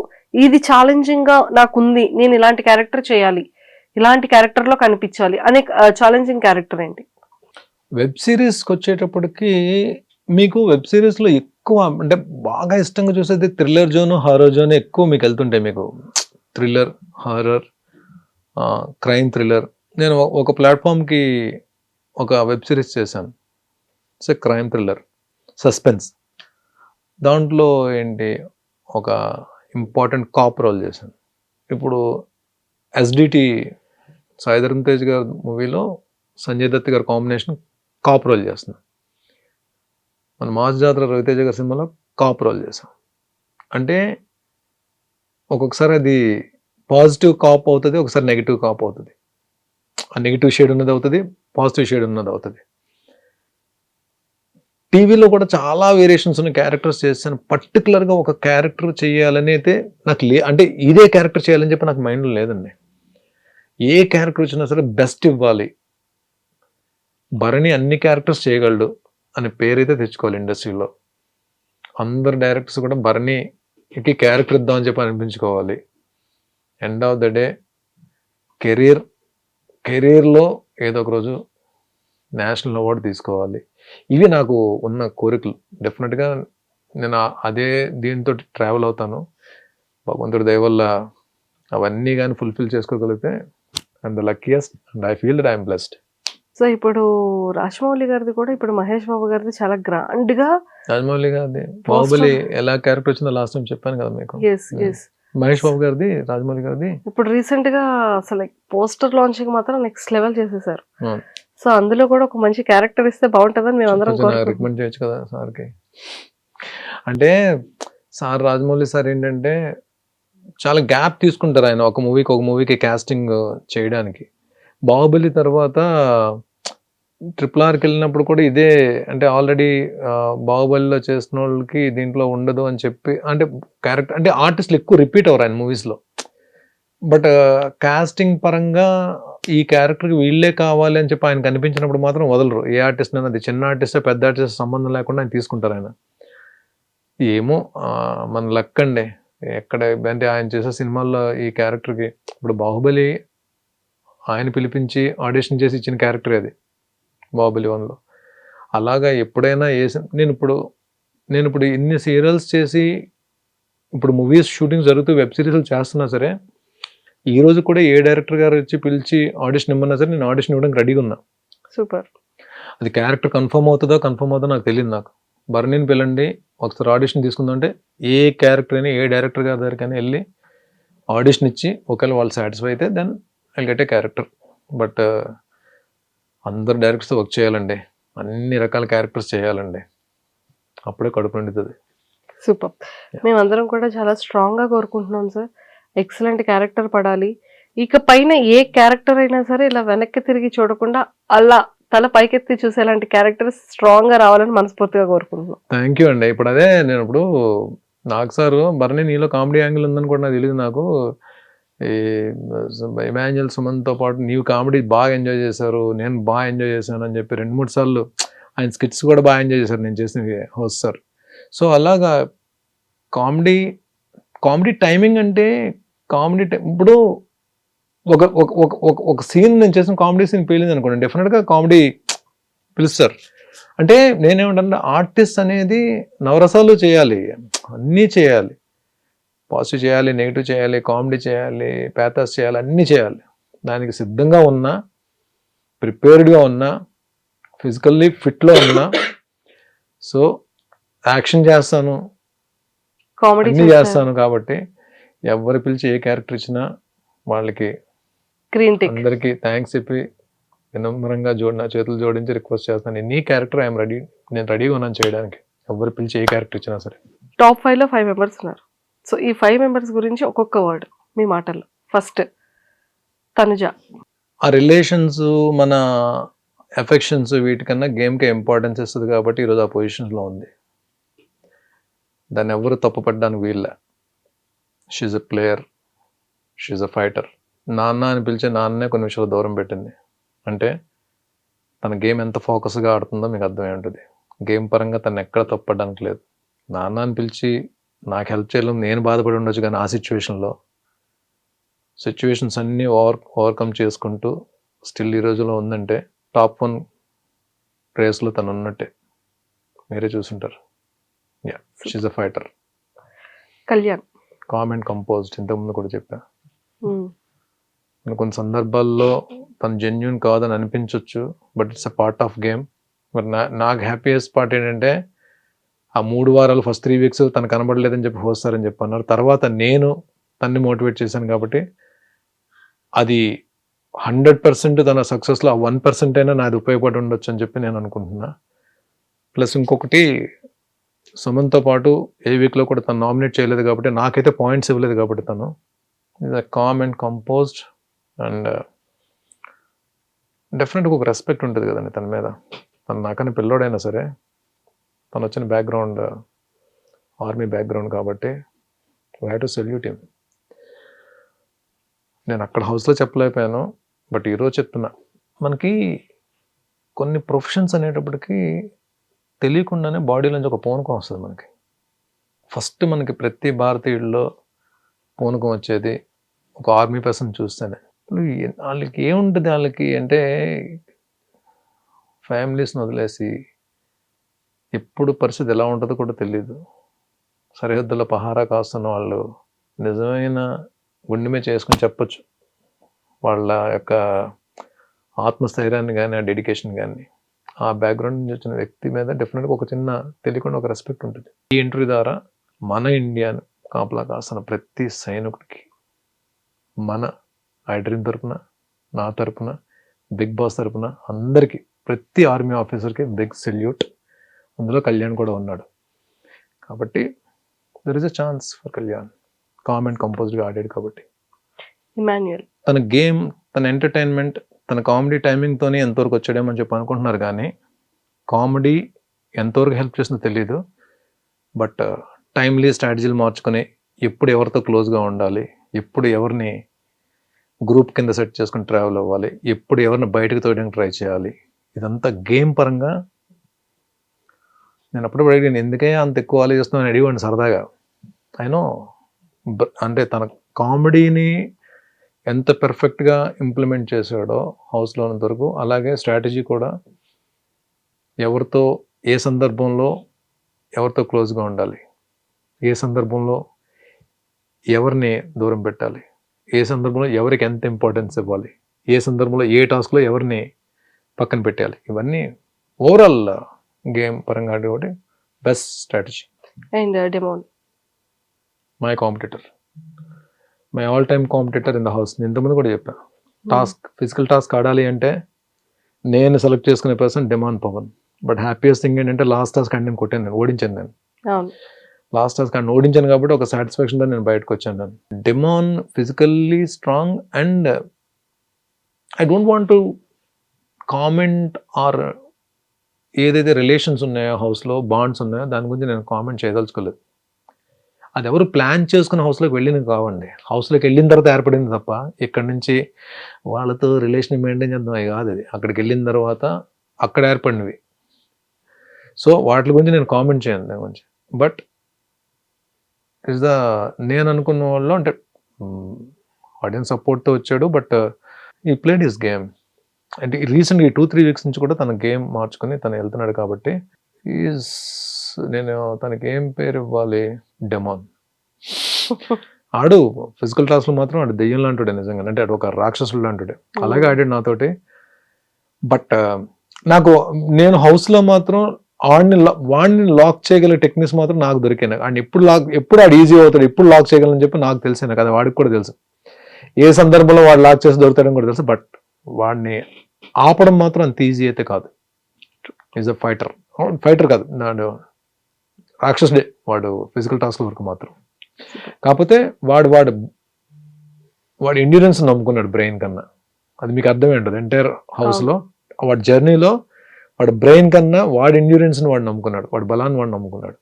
ఇది ఛాలెంజింగ్ గా నాకుంది, నేను ఇలాంటి క్యారెక్టర్ చేయాలి, ఇలాంటి క్యారెక్టర్ లో కనిపించాలి అనే ఛాలెంజింగ్ క్యారెక్టర్ ఏంటి? వెబ్ సిరీస్కి వచ్చేటప్పటికి మీకు వెబ్ సిరీస్లో ఎక్కువ అంటే బాగా ఇష్టంగా చూసేది థ్రిల్లర్ జోన్, హారర్ జోన్ ఎక్కువ మీకు వెళ్తుంటాయి. మీకు థ్రిల్లర్, హారర్, క్రైమ్ థ్రిల్లర్. నేను ఒక ప్లాట్ఫామ్కి ఒక వెబ్ సిరీస్ చేశాను, it's a crime thriller suspense. దాంట్లో ఏంటి ఒక ఇంపార్టెంట్ కాప్ రోల్ చేశాను. ఇప్పుడు ఎస్డిటి సాయిధరం తేజ్ గారి మూవీలో సంజయ్ దత్ గారి కాంబినేషన్ కాప్ రోల్ చేస్తున్నాం. మన మాస్ జాతర రవితేజ గారి సినిమాలో కాప్ రోల్ చేసాం. అంటే ఒక్కొక్కసారి అది పాజిటివ్ కాప్ అవుతుంది, ఒకసారి నెగిటివ్ కాప్ అవుతుంది. ఆ నెగిటివ్ షేడ్ ఉన్నది అవుతుంది, పాజిటివ్ షేడ్ ఉన్నది అవుతుంది. టీవీలో కూడా చాలా వేరియేషన్స్ ఉన్న క్యారెక్టర్స్ చేశాను. పర్టికులర్గా ఒక క్యారెక్టర్ చేయాలని అయితే నాకు అంటే ఇదే క్యారెక్టర్ చేయాలని చెప్పి నాకు మైండ్లో లేదండి. ఏ క్యారెక్టర్ వచ్చినా సరే బెస్ట్ ఇవ్వాలి, భరణి అన్ని క్యారెక్టర్స్ చేయగలడు అనే పేరైతే తెచ్చుకోవాలి ఇండస్ట్రీలో. అందరు డైరెక్టర్స్ కూడా భరణికి క్యారెక్టర్ ఇద్దామని చెప్పి అనిపించుకోవాలి. ఎండ్ ఆఫ్ ద డే కెరీర్లో ఏదో ఒక రోజు నేషనల్ అవార్డు తీసుకోవాలి. ఇవి నాకు ఉన్న కోరికలు. డెఫినెట్గా నేను అదే దీంతో ట్రావెల్ అవుతాను. భగవంతుడి దయ వల్ల అవన్నీ కానీ ఫుల్ఫిల్ చేసుకోగలిగితే I'm the luckiest and I feel that I'm blessed. So ఇప్పుడు రాజమౌళి గారిది కూడా, ఇప్పుడు మహేష్ బాబు గారిది చాలా గ్రాండ్ గా. రాజమౌళి గారిది బాహుబలి ఎలా క్యారెక్టర్ వచ్చిందో లాస్ట్ టైం చెప్పాను కదా మీకు. మహేష్ బాబు గారిది, రాజమౌళి గారిది ఇప్పుడు రీసెంట్ గా అసలు పోస్టర్ లాంచింగ్ మాత్రం నెక్స్ట్ లెవెల్ చేసేసారు. సో అందులో కూడా ఒక మంచి క్యారెక్టర్ ఇస్తే బాగుంటుందని మేము అందరం రికమెండ్ చేయొచ్చు కదా సార్కి. అంటే సార్ రాజమౌళి సార్ ఏంటంటే చాలా గ్యాప్ తీసుకుంటారు ఆయన ఒక మూవీకి కాస్టింగ్ చేయడానికి. బాహుబలి తర్వాత RRRకి వెళ్ళినప్పుడు కూడా ఇదే, అంటే ఆల్రెడీ బాహుబలిలో చేసిన వాళ్ళకి దీంట్లో ఉండదు అని చెప్పి, అంటే క్యారెక్టర్ అంటే ఆర్టిస్టులు ఎక్కువ రిపీట్ అవ్వరు ఆయన మూవీస్లో. బట్ కాస్టింగ్ పరంగా ఈ క్యారెక్టర్కి వీళ్ళే కావాలి అని చెప్పి ఆయన కనిపించినప్పుడు మాత్రం వదలరు. ఏ ఆర్టిస్ట్ అయినా, అది చిన్న ఆర్టిస్ట్ పెద్ద ఆర్టిస్ట్ సంబంధం లేకుండా ఆయన తీసుకుంటారు ఆయన. ఏమో మన లక్ అండి. ఎక్కడ అంటే ఆయన చేసే సినిమాల్లో ఈ క్యారెక్టర్కి, ఇప్పుడు బాహుబలి ఆయన పిలిపించి ఆడిషన్ చేసి ఇచ్చిన క్యారెక్టర్ అది బాహుబలి 1లో. అలాగా ఎప్పుడైనా నేను ఇప్పుడు ఇన్ని సీరియల్స్ చేసి ఇప్పుడు మూవీస్ షూటింగ్ జరుగుతూ వెబ్ సిరీస్లు చేస్తున్నా సరే, ఈ రోజు కూడా ఏ డైరెక్టర్ గారు వచ్చి పిలిచి ఆడిషన్ ఇమ్మన్నా సరే నేను ఆడిషన్ ఇవ్వడానికి రెడీగా ఉన్నా. సూపర్. అది క్యారెక్టర్ కన్ఫర్మ్ అవుతుందో నాకు తెలియదు. నాకు భరణిని పిల్లండి ఒకసారి ఆడిషన్ తీసుకుందాం అంటే ఏ క్యారెక్టర్ అయినా ఏ డైరెక్టర్ గారి దగ్గరికైనా వెళ్ళి ఆడిషన్ ఇచ్చి ఒకవేళ వాళ్ళు సాటిస్ఫై అయితే then I get a character. But అందరు డైరెక్టర్స్ వర్క్ చేయాలండి, అన్ని రకాల క్యారెక్టర్స్ చేయాలండి, అప్పుడే కడుపు నిండుతుంది. సూపర్. మేమందరం కూడా చాలా స్ట్రాంగ్గా కోరుకుంటున్నాం సార్, ఎక్సలెంట్ క్యారెక్టర్ పడాలి. ఇక పైన ఏ క్యారెక్టర్ అయినా సరే ఇలా వెనక్కి తిరిగి చూడకుండా అలా తల పైకెత్తి చూసేలాంటి క్యారెక్టర్స్ స్ట్రాంగ్గా రావాలని మనస్ఫూర్తిగా కోరుకుంటున్నాం. థ్యాంక్ యూ అండి. ఇప్పుడు అదే నేను ఇప్పుడు నాకు సార్ భరణి నీలో కామెడీ యాంగిల్ ఉందని కూడా నాకు తెలియదు. నాకు ఈ ఇమాన్యుయల్ సుమన్తో పాటు నీవు కామెడీ బాగా ఎంజాయ్ చేశారు, నేను బాగా ఎంజాయ్ చేశాను అని చెప్పి 2-3 సార్లు ఆయన స్కిట్స్ కూడా బాగా ఎంజాయ్ చేశారు నేను చేసిన హోస్ట్ సార్. సో అలాగా కామెడీ టైమింగ్ అంటే ఇప్పుడు ఒక సీన్ నేను చేసిన కామెడీ సీన్ పేలింది అనుకోండి, డెఫినెట్గా కామెడీ పిలుస్తారు. అంటే నేనేమంటే ఆర్టిస్ట్ అనేది నవరసాలు చేయాలి, అన్నీ చేయాలి. పాజిటివ్ చేయాలి, నెగిటివ్ చేయాలి, కామెడీ చేయాలి, ప్యాథాస్ చేయాలి, అన్నీ చేయాలి. దానికి సిద్ధంగా ఉన్నా, ప్రిపేర్డ్గా ఉన్నా, ఫిజికల్లీ ఫిట్లో ఉన్నా. సో యాక్షన్ చేస్తాను, కామెడీ చేస్తాను. కాబట్టి ఎవరు పిలిచి ఏ క్యారెక్టర్ ఇచ్చినా వాళ్ళకి అందరికీ థ్యాంక్స్ చెప్పి వినమ్రంగా నా చేతులు జోడించి రిక్వెస్ట్ చేస్తాను, నీ క్యారెక్టర్ ఐఎమ్ రెడీ, నేను రెడీగా ఉన్నాను చేయడానికి. ఎవరు పిలిచి ఏ క్యారెక్టర్ ఇచ్చినా సరే. టాప్ 5లో 5 మెంబర్స్ ఉన్నారు. సో ఈ 5 మెంబర్స్ గురించి ఒక్కొక్క వర్డ్ మీ మాటల్లో. ఫస్ట్ తనుజ. ఆ రిలేషన్స్, మన ఎఫెక్షన్స్ వీటికన్నా గేమ్కే ఇంపార్టెన్స్ ఇస్తుంది కాబట్టి ఈరోజు ఆ పొజిషన్లో ఉంది. దాన్ని ఎవరు తప్పుపడ్డానికి వీళ్ళ. She's a player, she's a fighter. నాన్న అని పిలిచే నాన్నే కొన్ని విషయాలు దూరం పెట్టింది. అంటే తన గేమ్ ఎంత ఫోకస్గా ఆడుతుందో మీకు అర్థమై ఉంటుంది. గేమ్ పరంగా తను ఎక్కడ తప్పడానికి లేదు. నాన్న అని పిలిచి నాకు హెల్ప్ చేయలేము, నేను బాధపడి ఉండొచ్చు, కానీ ఆ సిచ్యువేషన్స్ అన్నీ ఓవర్కమ్ చేసుకుంటూ స్టిల్ ఈ రోజులో ఉందంటే టాప్ 1 రేస్లో తను ఉన్నట్టే. మీరే చూసుంటారు. Yeah, she's a fighter. Kalyan calm and composed, ఇంతకుముందు కూడా చెప్పా. ఉమ్, కొన్ని సందర్భాల్లో తను జెన్యున్ కాదని అనిపించవచ్చు, but it's a part of game. మరి నాకు హ్యాపీయెస్ట్ పార్ట్ ఏంటంటే ఆ 3 వారాలు ఫస్ట్ 3 వీక్స్ తను కనబడలేదని చెప్పి వస్తారని చెప్పి అన్నారు. తర్వాత నేను తన్ని మోటివేట్ చేశాను కాబట్టి అది 100% తన సక్సెస్లో ఆ 1% అయినా నాది ఉపయోగపడి ఉండొచ్చు అని చెప్పి నేను అనుకుంటున్నా. ప్లస్ ఇంకొకటి, సుమన్తో పాటు ఏ వీక్లో కూడా తను నామినేట్ చేయలేదు కాబట్టి, నాకైతే పాయింట్స్ ఇవ్వలేదు కాబట్టి, తను is a calm and composed and డెఫినెట్గా ఒక రెస్పెక్ట్ ఉంటుంది కదండి తన మీద. తను నాకని పిల్లోడైనా సరే, తను వచ్చిన బ్యాక్గ్రౌండ్ ఆర్మీ బ్యాక్గ్రౌండ్ కాబట్టి we have to salute him. నేను అక్కడ హౌస్లో చెప్పలేకపోయాను, బట్ ఈరోజు చెప్తున్నా. మనకి కొన్ని ప్రొఫెషన్స్ అనేటప్పటికీ తెలియకుండానే బాడీలోంచి ఒక పూనకం వస్తుంది మనకి. ఫస్ట్ మనకి ప్రతి భారతీయుల్లో పూనకం వచ్చేది ఒక ఆర్మీ పర్సన్ చూస్తేనే. వాళ్ళకి ఏముంటుంది, వాళ్ళకి అంటే ఫ్యామిలీస్ని వదిలేసి ఎప్పుడు పరిస్థితి ఎలా ఉంటుందో కూడా తెలియదు. సరిహద్దుల పహారా కాస్తున్న వాళ్ళు నిజమైన గుండెమే చేసుకుని చెప్పొచ్చు వాళ్ళ యొక్క ఆత్మస్థైర్యాన్ని కానీ, ఆ డెడికేషన్ కానీ. ఆ బ్యాక్గ్రౌండ్ నుంచి వచ్చిన వ్యక్తి మీద డెఫినెట్గా ఒక చిన్న తెలియకుండా ఒక రెస్పెక్ట్ ఉంటుంది. ఈ ఇంటర్వ్యూ ద్వారా మన ఇండియాను కాపలా కాస్తున్న ప్రతి సైనికుడికి మన ఐ డ్రీమ్ తరపున, నా తరపున, బిగ్ బాస్ తరపున అందరికీ, ప్రతి ఆర్మీ ఆఫీసర్కి బిగ్ సెల్యూట్. అందులో కళ్యాణ్ కూడా ఉన్నాడు కాబట్టి there is a chance for Kalyan. Calm and కంపోజ్డ్గా ఆడాడు కాబట్టి. ఇమాన్యుయల్ తన గేమ్, తన ఎంటర్టైన్మెంట్, తన కామెడీ టైమింగ్తోనే ఎంతవరకు వచ్చాడేమని చెప్పి అనుకుంటున్నారు, కానీ కామెడీ ఎంతవరకు హెల్ప్ చేస్తుందో తెలియదు. బట్ టైమ్లీ స్ట్రాటజీలు మార్చుకొని ఎప్పుడు ఎవరితో క్లోజ్గా ఉండాలి, ఎప్పుడు ఎవరిని గ్రూప్ కింద సెట్ చేసుకుని ట్రావెల్ అవ్వాలి, ఎప్పుడు ఎవరిని బయటకు తోయడానికి ట్రై చేయాలి, ఇదంతా గేమ్ పరంగా. నేను అప్పుడు అడిగాను, ఎందుకే అంత ఎక్కువ ఆలోచిస్తున్నాను అడిగాను సరదాగా. అయినో అంటే తన కామెడీని ఎంత పెర్ఫెక్ట్గా ఇంప్లిమెంట్ చేశాడో హౌస్లో ఉన్నంతవరకు, అలాగే స్ట్రాటజీ కూడా ఎవరితో ఏ సందర్భంలో ఎవరితో క్లోజ్గా ఉండాలి, ఏ సందర్భంలో ఎవరిని దూరం పెట్టాలి, ఏ సందర్భంలో ఎవరికి ఎంత ఇంపార్టెన్స్ ఇవ్వాలి, ఏ సందర్భంలో ఏ టాస్క్లో ఎవరిని పక్కన పెట్టాలి, ఇవన్నీ ఓవరాల్ గేమ్ పరంగా కాబట్టి best strategy. And demon my competitor, my all time competitor in the house. నేను ఇంతకుముందు కూడా చెప్పాను, ఫిజికల్ టాస్క్ ఆడాలి అంటే నేను సెలెక్ట్ చేసుకునే person demon Pavan. But happiest thing ఏంటంటే లాస్ట్ టాస్క్ అంటే నేను కొట్టాను, నేను ఓడించాను. నేను లాస్ట్ టాస్క్ అంటే ఓడించాను కాబట్టి ఒక సాటిస్ఫాక్షన్తో నేను బయటకు వచ్చాను. నేను demon physically strong and I don't want to comment or ఏదైతే రిలేషన్స్ ఉన్నాయో హౌస్లో, బాండ్స్ ఉన్నాయో దాని గురించి నేను కామెంట్ చేయదలుచుకోలేదు. అది ఎవరు ప్లాన్ చేసుకుని హౌస్లోకి వెళ్ళినవి కావండి. హౌస్లోకి వెళ్ళిన తర్వాత ఏర్పడింది తప్ప ఇక్కడి నుంచి వాళ్ళతో రిలేషన్ మెయింటైన్ చేద్దాం అవి కాదు. అది అక్కడికి వెళ్ళిన తర్వాత అక్కడ ఏర్పడినవి. సో వాటి గురించి నేను కామెంట్ చేయను దాని గురించి. బట్ ఇస్ ద నేను అనుకున్న వాళ్ళు అంటే ఆడియన్స్ సపోర్ట్తో వచ్చాడు. బట్ ఈ ప్లేడ్ హిస్ గేమ్. అంటే రీసెంట్గా 2-3 వీక్స్ నుంచి కూడా తన గేమ్ మార్చుకొని తను వెళ్తున్నాడు కాబట్టి నేను తనకి ఏం పేరు ఇవ్వాలి, డెమాన్. ఆడు ఫిజికల్ టాస్క్లో మాత్రం ఆడు దెయ్యం లాంటిడే నిజంగా, అంటే ఆడు ఒక రాక్షసుడు లాంటిడే. అలాగే ఆడాడు నాతోటి. బట్ నేను హౌస్లో మాత్రం వాడిని లాక్ చేయగల టెక్నిక్స్ మాత్రం నాకు దొరికాయి. అండ్ ఎప్పుడు ఆడు ఈజీ అవుతాడు, ఎప్పుడు లాక్ చేయగలని చెప్పి నాకు తెలిసాను కదా, వాడికి కూడా తెలుసు ఏ సందర్భంలో వాడు లాక్ చేసి దొరుకుతాడని కూడా తెలుసు. బట్ వాడిని ఆపడం మాత్రం అంత ఈజీ అయితే కాదు. ఈజ్ అ ఫైటర్ కాదు, నాడు రాక్షసుడే వాడు ఫిజికల్ టాస్క్ వరకు మాత్రం. కాకపోతే వాడు ఎండ్యూరెన్స్ నమ్ముకున్నాడు బ్రెయిన్ కన్నా. అది మీకు అర్థమే ఉంటుంది. ఎంటైర్ హౌస్లో వాడి జర్నీలో వాడు బ్రెయిన్ కన్నా వాడి ఎండ్యూరెన్స్ని వాడు నమ్ముకున్నాడు, వాడి బలాన్ని వాడు నమ్ముకున్నాడు.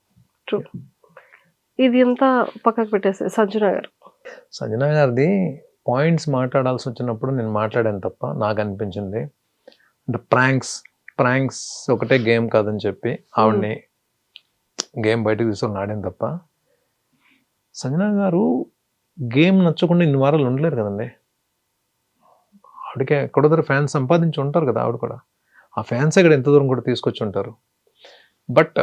ఇది అంతా పక్కకు పెట్టేసి సంజన గారు సంజన గారిది పాయింట్స్ మాట్లాడాల్సి వచ్చినప్పుడు నేను మాట్లాడాను తప్ప నాకు అనిపించింది అంటే ప్రాంక్స్ ఒకటే గేమ్ కాదని చెప్పి ఆవిడ్ని గేమ్ బయటకు తీసుకొని ఆడాను తప్ప సంజన గారు గేమ్ నచ్చకుండా ఇన్ని వారాలు ఉండలేరు కదండి. ఆవిడకి ఎక్కడో దగ్గర ఫ్యాన్స్ సంపాదించి ఉంటారు కదా ఆవిడ కూడా. ఆ ఫ్యాన్స్ ఇక్కడ ఎంత దూరం కూడా తీసుకొచ్చి ఉంటారు. బట్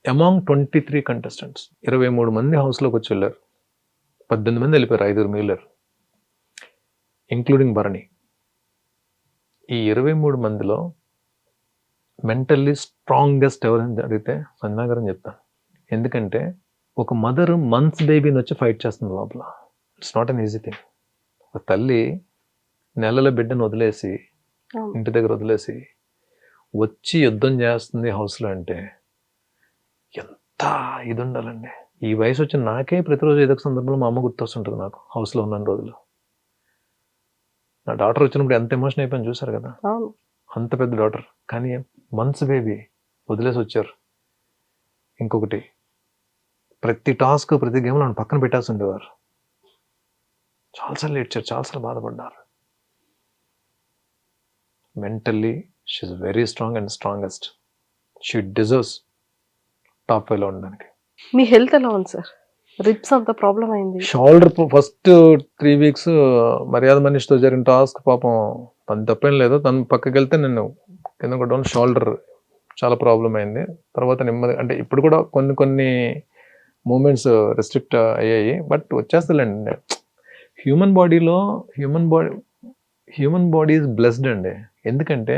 అమాంగ్ 23 కంటెస్టెంట్స్ 23 మంది హౌస్లోకి వచ్చి వెళ్ళారు. 18 మంది వెళ్ళిపోయారు, 5 మిగిలారు ఇంక్లూడింగ్ భరణి. ఈ 23 మందిలో మెంటల్లీ స్ట్రాంగెస్ట్ ఎవరని అడిగితే సంజన గారు అని చెప్తాను. ఎందుకంటే ఒక మదర్ మంత్స్ బేబీని వచ్చి ఫైట్ చేస్తుంది లోపల. It's not an easy thing. ఒక తల్లి నెలల బిడ్డను వదిలేసి ఇంటి దగ్గర వదిలేసి వచ్చి యుద్ధం చేస్తుంది హౌస్లో అంటే ఎంత ఇది ఉండాలండి. ఈ వయసు వచ్చి నాకే ప్రతిరోజు ఏదో ఒక సందర్భంలో మా అమ్మ గుర్తొస్తుంటుంది నాకు హౌస్లో ఉన్న రోజులు. నా డాటర్ వచ్చినప్పుడు ఎంత ఎమోషన్ అయిపోయింది చూసారు కదా, అంత పెద్ద డాటర్. కానీ మంత్స్ బేబీ వదిలేసి వచ్చారు. ఇంకొకటి ప్రతి టాస్క్ ప్రతి గేమ్లో నన్ను పక్కన పెట్టాల్సి ఉండేవారు. చాలాసార్లు ఏడ్చారు, చాలాసార్లు బాధపడ్డారు. Mentally she's very strong and strongest. She deserves top 5లో ఉండడానికి. మీ హెల్త్ ఎలా ఉంది సార్? రిప్స్ అంత ప్రాబ్లం అయింది. షోల్డర్ ఫస్ట్ 3 వీక్స్ మర్యాద మనిషితో జరిగిన టాస్క్ పాపం తను తప్పేం లేదు. తను పక్కకి వెళ్తే నేను కింద కూడా షోల్డర్ చాలా ప్రాబ్లం అయింది. తర్వాత నెమ్మది అంటే ఇప్పుడు కూడా కొన్ని మూమెంట్స్ రెస్ట్రిక్ట్ అయ్యాయి. బట్ వచ్చేస్తలేండి. హ్యూమన్ బాడీ ఈజ్ బ్లెస్డ్ అండి. ఎందుకంటే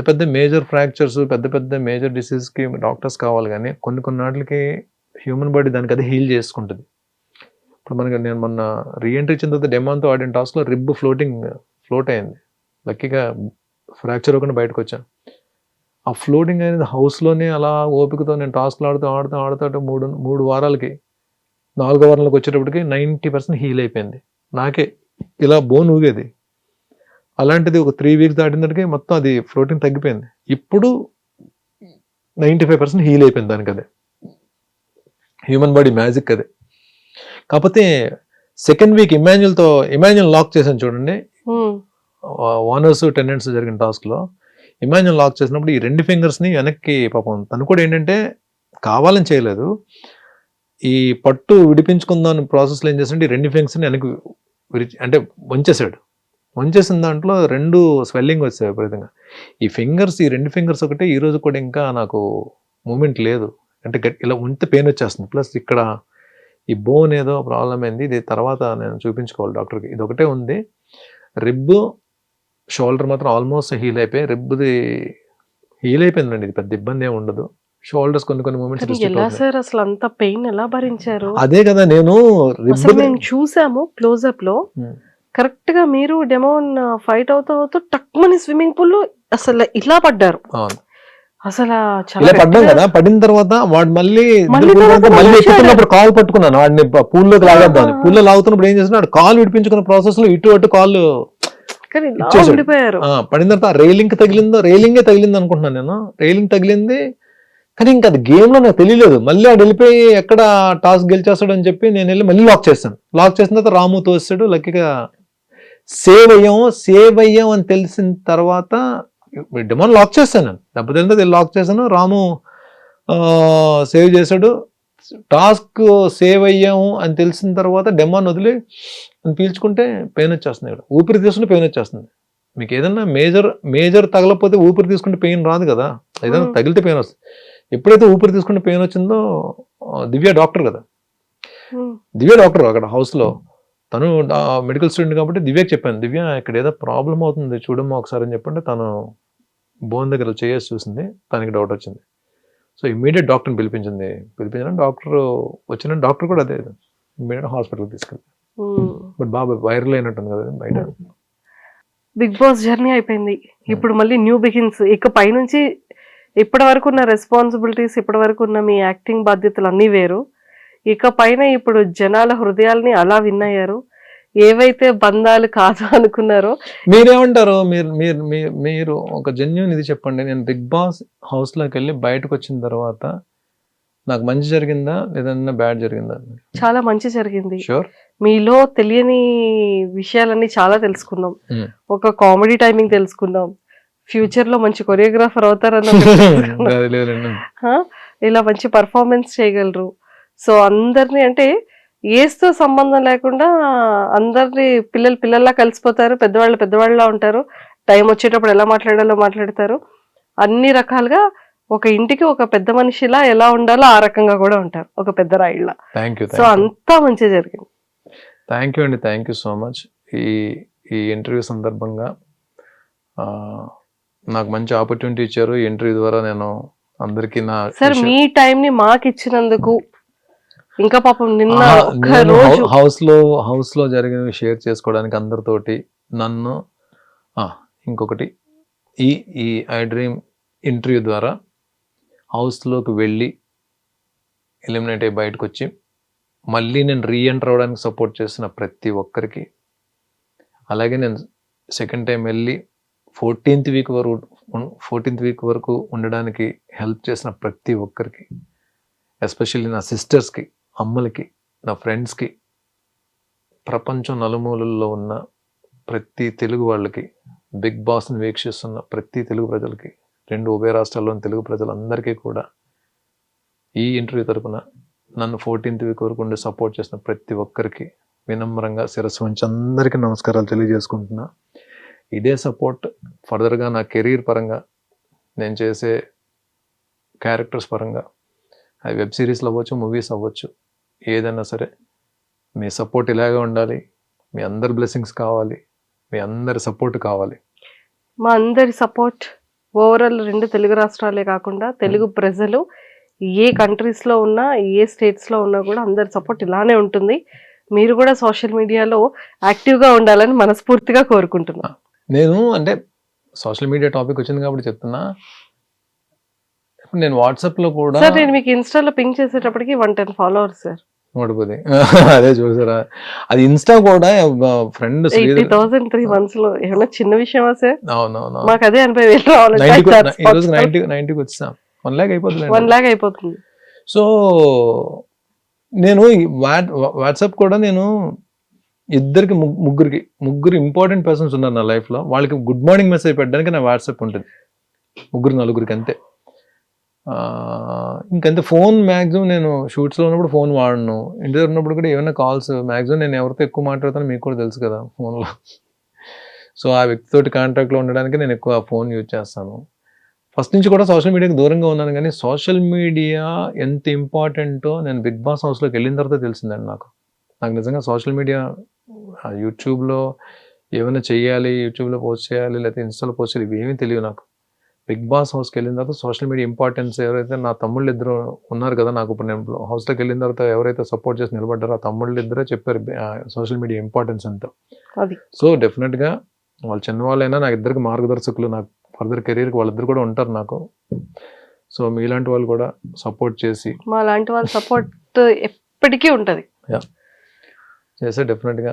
పెద్ద మేజర్ ఫ్రాక్చర్స్ పెద్ద మేజర్ డిసీజ్కి డాక్టర్స్ కావాలి, కానీ కొన్ని వాటికి హ్యూమన్ బాడీ దానికి అది హీల్ చేసుకుంటుంది. ఇప్పుడు నేను మొన్న రీఎంట్రీ ఇచ్చిన తర్వాత డెమాన్తో ఆడిన టాస్క్లో రిబ్ ఫ్లోట్ అయింది. లక్కీగా ఫ్రాక్చర్ అవ్వకుండా బయటకు వచ్చాను. ఆ ఫ్లోటింగ్ అనేది హౌస్లోనే అలా ఓపికతో నేను టాస్క్లు ఆడుతూ 3 వారాలకి 4వ వారంలోకి వచ్చేటప్పటికి 90% హీల్ అయిపోయింది. నాకే ఇలా బోన్ ఊగేది. అలాంటిది ఒక 3 వీక్స్ దాటినప్పటికీ మొత్తం అది ఫ్లోటింగ్ తగ్గిపోయింది. ఇప్పుడు 95% హీల్ అయిపోయింది దానికి. అదే హ్యూమన్ బాడీ మ్యాజిక్ అదే. కాకపోతే సెకండ్ వీక్ ఇమాన్యుల్ లాక్ చేశాను చూడండి. ఓనర్స్ టెనెంట్స్ జరిగిన టాస్క్లో ఇమాన్యుల్ లాక్ చేసినప్పుడు ఈ 2 ఫింగర్స్ని వెనక్కి పాపం తను కూడా ఏంటంటే కావాలని చేయలేదు. ఈ పట్టు విడిపించుకుందాం ప్రాసెస్లో ఏం చేస్తుంటే ఈ 2 ఫింగర్స్ని వెనక్కి అంటే వంచేసిన దాంట్లో 2 స్వెల్లింగ్ వచ్చాయి విపరీతంగా. ఈ 2 ఫింగర్స్ ఒకటే ఈరోజు కూడా ఇంకా నాకు మూమెంట్ లేదు. అంటే ఇలా ఉంటే పెయిన్ వచ్చేస్తుంది. ప్లస్ ఇక్కడ ఈ బోన్ ఏదో ప్రాబ్లం అయింది. ఇది తర్వాత నేను చూపించుకోవాలి డాక్టర్కి. ఇది ఒకటే ఉంది. రిబ్ షోల్డర్ మాత్రం ఆల్మోస్ట్ హీల్ అయిపోయి రిబ్ది హీల్ అయిపోయిందండి. ఇది పెద్ద ఇబ్బంది ఏమి ఉండదు. షోల్డర్స్ కొన్ని మూమెంట్స్ ఎలా సార్ అసలు అంత పెయిన్ ఎలా భరించారు? అదే కదా నేను మేము చూసాము క్లోజ్అప్ లో. కరెక్ట్ గా మీరు డెమోన్ ఫైట్ అవుతూ టక్మని స్విమ్మింగ్ పూల్ లో అసలు ఇలా పడ్డారు. అసలు ఇలా పడ్డాం కదా. పడిన తర్వాత వాడు మళ్ళీ ఎక్కుతున్నప్పుడు కాల్ పట్టుకున్నాను వాడిని పూల్లోకి లాగేద్దామని. పూల్లో లాగుతున్నప్పుడు ఏం చేసినా కాల్ విడిపించుకున్న ప్రాసెస్ లో ఇటు అటు కాళ్ళు పడిన తర్వాత రైలింగ్ తగిలింది అనుకుంటున్నాను నేను. రైలింగ్ తగిలింది కానీ ఇంకా అది గేమ్ లో నాకు తెలియలేదు. మళ్ళీ ఆడు వెళ్ళిపోయి ఎక్కడ టాస్క్ గెలిచేస్తాడు అని చెప్పి నేను వెళ్ళి మళ్ళీ లాక్ చేశాను. లాక్ చేసిన తర్వాత రాము తోస్తాడు. లక్కీగా సేవ్ అయ్యాం అని తెలిసిన తర్వాత డెమోన్ లాక్ చేశాను. దెబ్బతింటే లాక్ చేశాను. రాము సేవ్ చేశాడు. టాస్క్ సేవ్ అయ్యాము అని తెలిసిన తర్వాత డెమోన్ వదిలి పీల్చుకుంటే పెయిన్ వచ్చేస్తుంది. ఇక్కడ ఊపిరి తీసుకుంటే పెయిన్ వచ్చేస్తుంది. మీకు ఏదన్నా మేజర్ తగలకపోతే ఊపిరి తీసుకుంటే పెయిన్ రాదు కదా. ఏదైనా తగిలితే పెయిన్ వస్తుంది. ఎప్పుడైతే ఊపిరి తీసుకుంటే పెయిన్ వచ్చిందో దివ్య డాక్టర్ కదా. దివ్య డాక్టర్ అక్కడ హౌస్లో. తను మెడికల్ స్టూడెంట్ కాబట్టి దివ్యకి చెప్పాను, దివ్య ఇక్కడ ఏదో ప్రాబ్లం అవుతుంది చూడమ్మా ఒకసారి అని చెప్పంటే తను బోన్ దగ్గర చేసి చూసింది. తనకి డౌట్ వచ్చింది. సో ఇమ్మీడియట్ డాక్టర్ని పిలిపించిన డాక్టర్ వచ్చిన డాక్టర్ కూడా అదే ఇమ్మీడియట్ హాస్పిటల్కి తీసుకెళ్ళి. బట్ బాగా వైరల్ అయినట్టుంది కదా బయట. బిగ్ బాస్ జర్నీ అయిపోయింది. ఇప్పుడు మళ్ళీ న్యూ బిగిన్స్. ఇక పైనుంచి ఇప్పటి వరకు ఉన్న రెస్పాన్సిబిలిటీస్, ఇప్పటి వరకు ఉన్న మీ యాక్టింగ్ బాధ్యతలు అన్నీ వేరు. ఇక పైన ఇప్పుడు జనాల హృదయాల్ని అలా విన్నయ్యారు. ఏవైతే బంధాలు కాదు అనుకున్నారో. మీరేమంటారు? మీరు ఒక జెన్యూన్ ఇది చెప్పండి. నేను బిగ్ బాస్ హౌస్లోకి వెళ్ళి బయటకు వచ్చిన తర్వాత నాకు మంచి జరిగిందా లేదన్నా బ్యాడ్ జరిగిందా? చాలా మంచి జరిగింది. షూర్. మీలో తెలియని విషయాలన్నీ చాలా తెలుసుకున్నాం. Hmm. ఒక కామెడీ టైమింగ్ తెలుసుకున్నాం. ఫ్యూచర్ లో మంచి కొరియోగ్రాఫర్ అవుతారన్న అది లేదండి. ఇలా మంచి పర్ఫార్మెన్స్ చేయగలరు. సో అందరినీ అంటే ఏజ్తో సంబంధం లేకుండా అందరినీ పిల్లల్లా కలిసిపోతారు, పెద్దవాళ్ళ ఉంటారు. టైం వచ్చేటప్పుడు ఎలా మాట్లాడాలో మాట్లాడతారు. అన్ని రకాలుగా ఒక ఇంటికి ఒక పెద్ద మనిషిలా ఎలా ఉండాలో ఆ రకంగా కూడా ఉంటారు, ఒక పెద్ద రాయిళ్ళ. Thank you. సో అంతా మంచిగా జరిగింది. థ్యాంక్ యూ అండి, థ్యాంక్ యూ సో మచ్. ఈ ఇంటర్వ్యూ సందర్భంగా నాకు మంచి ఆపర్చునిటీ ఇచ్చారు. ఈ ఇంటర్వ్యూ ద్వారా నేను అందరికీ నా సార్ మీ టైం ని మాకు ఇచ్చినందుకు, ఇంకా పాపం నిన్న ఒక్క రోజు హౌస్ లో జరిగినవి షేర్ చేసుకోవడానికి అందరితోటి నన్ను ఇంకొకటి ఈ ఐ డ్రీమ్ ఇంటర్వ్యూ ద్వారా హౌస్లోకి వెళ్ళి ఎలిమినేట్ అయ్యి బయటకు వచ్చి మళ్ళీ నేను రీఎంటర్ అవ్వడానికి సపోర్ట్ చేసిన ప్రతి ఒక్కరికి, అలాగే నేను సెకండ్ టైం వెళ్ళి 14th వీక్ వరకు ఉండడానికి హెల్ప్ చేసిన ప్రతి ఒక్కరికి, ఎస్పెషల్లీ నా సిస్టర్స్కి, అమ్మలకి, నా ఫ్రెండ్స్కి, ప్రపంచం నలుమూలల్లో ఉన్న ప్రతి తెలుగు వాళ్ళకి, బిగ్ బాస్ని వీక్షిస్తున్న ప్రతి తెలుగు ప్రజలకి, 2 ఉభయ రాష్ట్రాల్లోని తెలుగు ప్రజలందరికీ కూడా ఈ ఇంటర్వ్యూ తరపున నన్ను 14th వీక్ వరకు ఉండి సపోర్ట్ చేసిన ప్రతి ఒక్కరికి వినమ్రంగా శిరస్సు వంచి అందరికీ నమస్కారాలు తెలియజేసుకుంటున్నా. ఇదే సపోర్ట్ ఫర్దర్గా నా కెరీర్ పరంగా, నేను చేసే క్యారెక్టర్స్ పరంగా, అది వెబ్ సిరీస్లు అవ్వచ్చు, మూవీస్ అవ్వచ్చు, ఏదైనా సరే మీ సపోర్ట్ ఇలాగే ఉండాలి. మీ అందరి బ్లెస్సింగ్స్ కావాలి, మీ అందరి సపోర్ట్ కావాలి. మా అందరి సపోర్ట్ ఓవరాల్ 2 తెలుగు రాష్ట్రాలే కాకుండా తెలుగు ప్రజలు ఏ కంట్రీస్లో ఉన్నా, ఏ స్టేట్స్లో ఉన్నా కూడా అందరి సపోర్ట్ ఇలానే ఉంటుంది. మీరు కూడా సోషల్ మీడియాలో యాక్టివ్గా ఉండాలని మనస్ఫూర్తిగా కోరుకుంటున్నా. నేను అంటే సోషల్ మీడియా టాపిక్ వచ్చింది కాబట్టి చెప్తున్నా, ఇప్పుడు నేను వాట్సాప్లో కూడా సార్ నేను మీకు ఇన్స్టాలో పింక్ చేసేటప్పటికి 110 ఫాలోవర్స్ సార్. నోటిపోతే అదే చూసారా, అది ఇన్స్టా కూడా ఫ్రెండ్ 80,000 3 months లో ఏమన్నా చిన్న విషయమా సార్? అవునవును, మాకు అదే 80,000 రావాలి. 90కి వచ్చాం, 1 lakh అయిపోతుంది. 1 lakh అయిపోతుంది. సో నేను వాట్సాప్ కూడా నేను ఇద్దరికి ముగ్గురు ఇంపార్టెంట్ పర్సన్స్ ఉన్నారు నా లైఫ్లో. వాళ్ళకి గుడ్ మార్నింగ్ మెసేజ్ పెట్టడానికి నా వాట్సాప్ ఉంటుంది, 3-4 అంతే. ఇంకంతే. ఫోన్ మ్యాక్సిమం నేను షూట్స్లో ఉన్నప్పుడు ఫోన్ వాడను, ఇంటి దగ్గర ఉన్నప్పుడు కూడా ఏమైనా కాల్స్ మ్యాక్సిమం నేను ఎవరితో ఎక్కువ మాట్లాడతానో మీకు కూడా తెలుసు కదా ఫోన్లో. సో ఆ వ్యక్తితోటి కాంటాక్ట్లో ఉండడానికి నేను ఎక్కువ ఫోన్ యూజ్ చేస్తాను. ఫస్ట్ నుంచి కూడా సోషల్ మీడియాకి దూరంగా ఉన్నాను, కానీ సోషల్ మీడియా ఎంత ఇంపార్టెంటో నేను బిగ్ బాస్ హౌస్లోకి వెళ్ళిన తర్వాత తెలిసిందండి నాకు నిజంగా సోషల్ మీడియా, యూట్యూబ్లో ఏమైనా చెయ్యాలి, యూట్యూబ్లో పోస్ట్ చేయాలి, లేకపోతే ఇన్స్టాలో పోస్ట్ చేయాలి, ఇవేమీ తెలియదు నాకు. బిగ్ బాస్ హౌస్కి వెళ్ళిన తర్వాత సోషల్ మీడియా ఇంపార్టెన్స్, ఎవరైతే నా తమ్ముళ్ళు ఇద్దరు ఉన్నారు కదా నాకు, ఇప్పుడు నేను హౌస్లోకి వెళ్ళిన తర్వాత ఎవరైతే సపోర్ట్ చేసి నిలబడ్డారో ఆ తమ్ముళ్ళు ఇద్దరే చెప్పారు సోషల్ మీడియా ఇంపార్టెన్స్ అంతా. సో డెఫినెట్గా వాళ్ళు చిన్నవాళ్ళైనా నాకు ఇద్దరికి మార్గదర్శకులు, నాకు ఫర్దర్ కెరీర్కి వాళ్ళిద్దరు కూడా ఉంటారు నాకు. సో మీలాంటి వాళ్ళు కూడా సపోర్ట్ చేసి, మా లాంటి వాళ్ళ సపోర్ట్ ఎప్పటికీ ఉంటుంది చేస్తే డెఫినెట్గా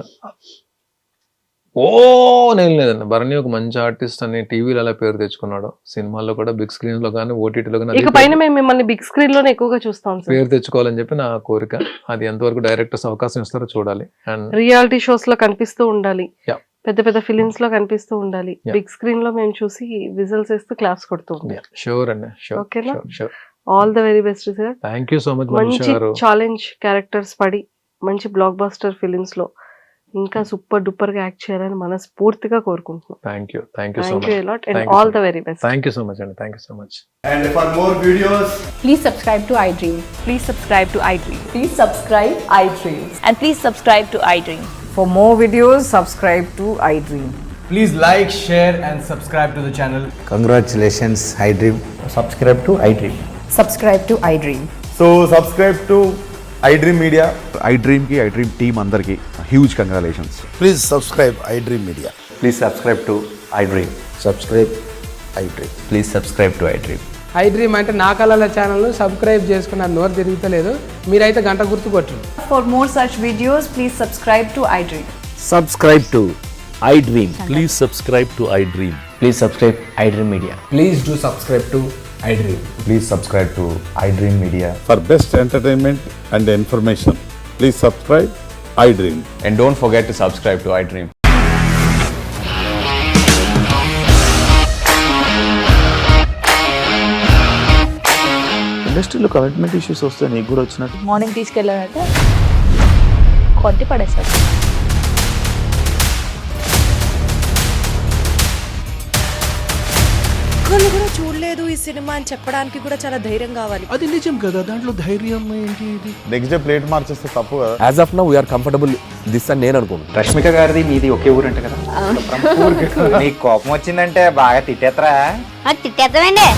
నేను లేదండి. భరణి ఒక మంచి ఆర్టిస్ట్ అని టీవీలో అలా పేరు తెచ్చుకున్నాడు, సినిమాల్లో కూడా బిగ్ స్క్రీన్ లో కానీ ఓటీటీలో కానీ మేము మిమ్మల్ని బిగ్ స్క్రీన్ లోనే ఎక్కువగా చూస్తాం. పేరు తెచ్చుకోవాలని చెప్పి నా కోరిక. అది ఎంతవరకు డైరెక్టర్స్ అవకాశం ఇస్తారో చూడాలి. అండ్ రియాలిటీ షోస్ లో కనిపిస్తూ ఉండాలి, పెద్ద ఫిలిమ్స్ లో కనిపిస్తూ ఉండాలి. బిగ్ స్క్రీన్ లో మేము చూసి విజిల్స్ వేస్తూ క్లాప్స్ కొడుతూ ఉండాలి. షూర్ అండి, ఓకేనా? All the very best sir. Thank you so much. మంచి ఛాలెంజ్ క్యారెక్టర్స్ పడి మంచి బ్లాక్ బస్టర్ ఫిలిమ్స్ లో ఇంకా సూపర్ డూపర్ గా యాక్ట్ చేయాలని మనస్ఫూర్తిగా కోరుకుంటున్నాం. Thank you so much. And all the very best. Thank you so much అండి. Thank you so much. And for more videos, please subscribe to iDream. Please subscribe to iDream. Please subscribe iDream. And please subscribe to iDream. For more videos, subscribe to iDream. please like, share and subscribe to the channel. Congratulations, iDream. Subscribe to iDream. Subscribe to iDream. So subscribe to iDream Media. iDream ki iDream team andarki huge congratulations. Please subscribe iDream Media. Please subscribe to iDream. Subscribe iDream. Please subscribe to iDream. iDream అంటే నా కళల ఛానల్ను subscribe చేసుకున్న నోరు తిరుగుతలేదు, మీరైతే గంట గుర్తు కొట్టండి. For more such videos, please subscribe to iDream. Subscribe to iDream. Please subscribe to iDream. Please subscribe iDream Media. Please do subscribe to iDream. Please subscribe to iDream Media. For best entertainment and information, please subscribe iDream. And don't forget to subscribe to iDream. ఇండస్ట్రీలో commitment issues వస్తే నీకు కూడా వచ్చినట్టు morning తీసుకెళ్ళాలంటే కొట్టి పడేస్తారు. ఒక్కళ్ళు కూడా చూడలేదు ఈ సినిమా అని చెప్పడానికి కూడా చాలా ధైర్యం కావాలి. అది నిజం కదా, దాంట్లో ధైర్యం ఏంటి? ఇది నెక్స్ట్ డే ప్లేట్ మార్చేస్తే తప్పు కదా. As of now, we are comfortable this అని నేను అనుకుంటున్నాను. రష్మిక గారిది మీది ఒకే ఊరంట కదా. నీకు కోపం వచ్చిందంటే బాగా తిట్టేత్తరా? తిట్టేద్దామండి.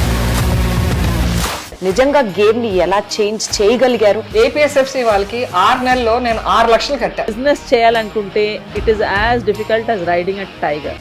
నిజంగా గేమ్ ని ఎలా చేంజ్ చేయగలిగారు? ఏపీఎస్ఎఫ్సి వాళ్ళకి 6 నెలల్లో నేను 6 లక్షలు కట్టా. బిజినెస్ చేయాలనుకుంటే it is as difficult as riding a tiger.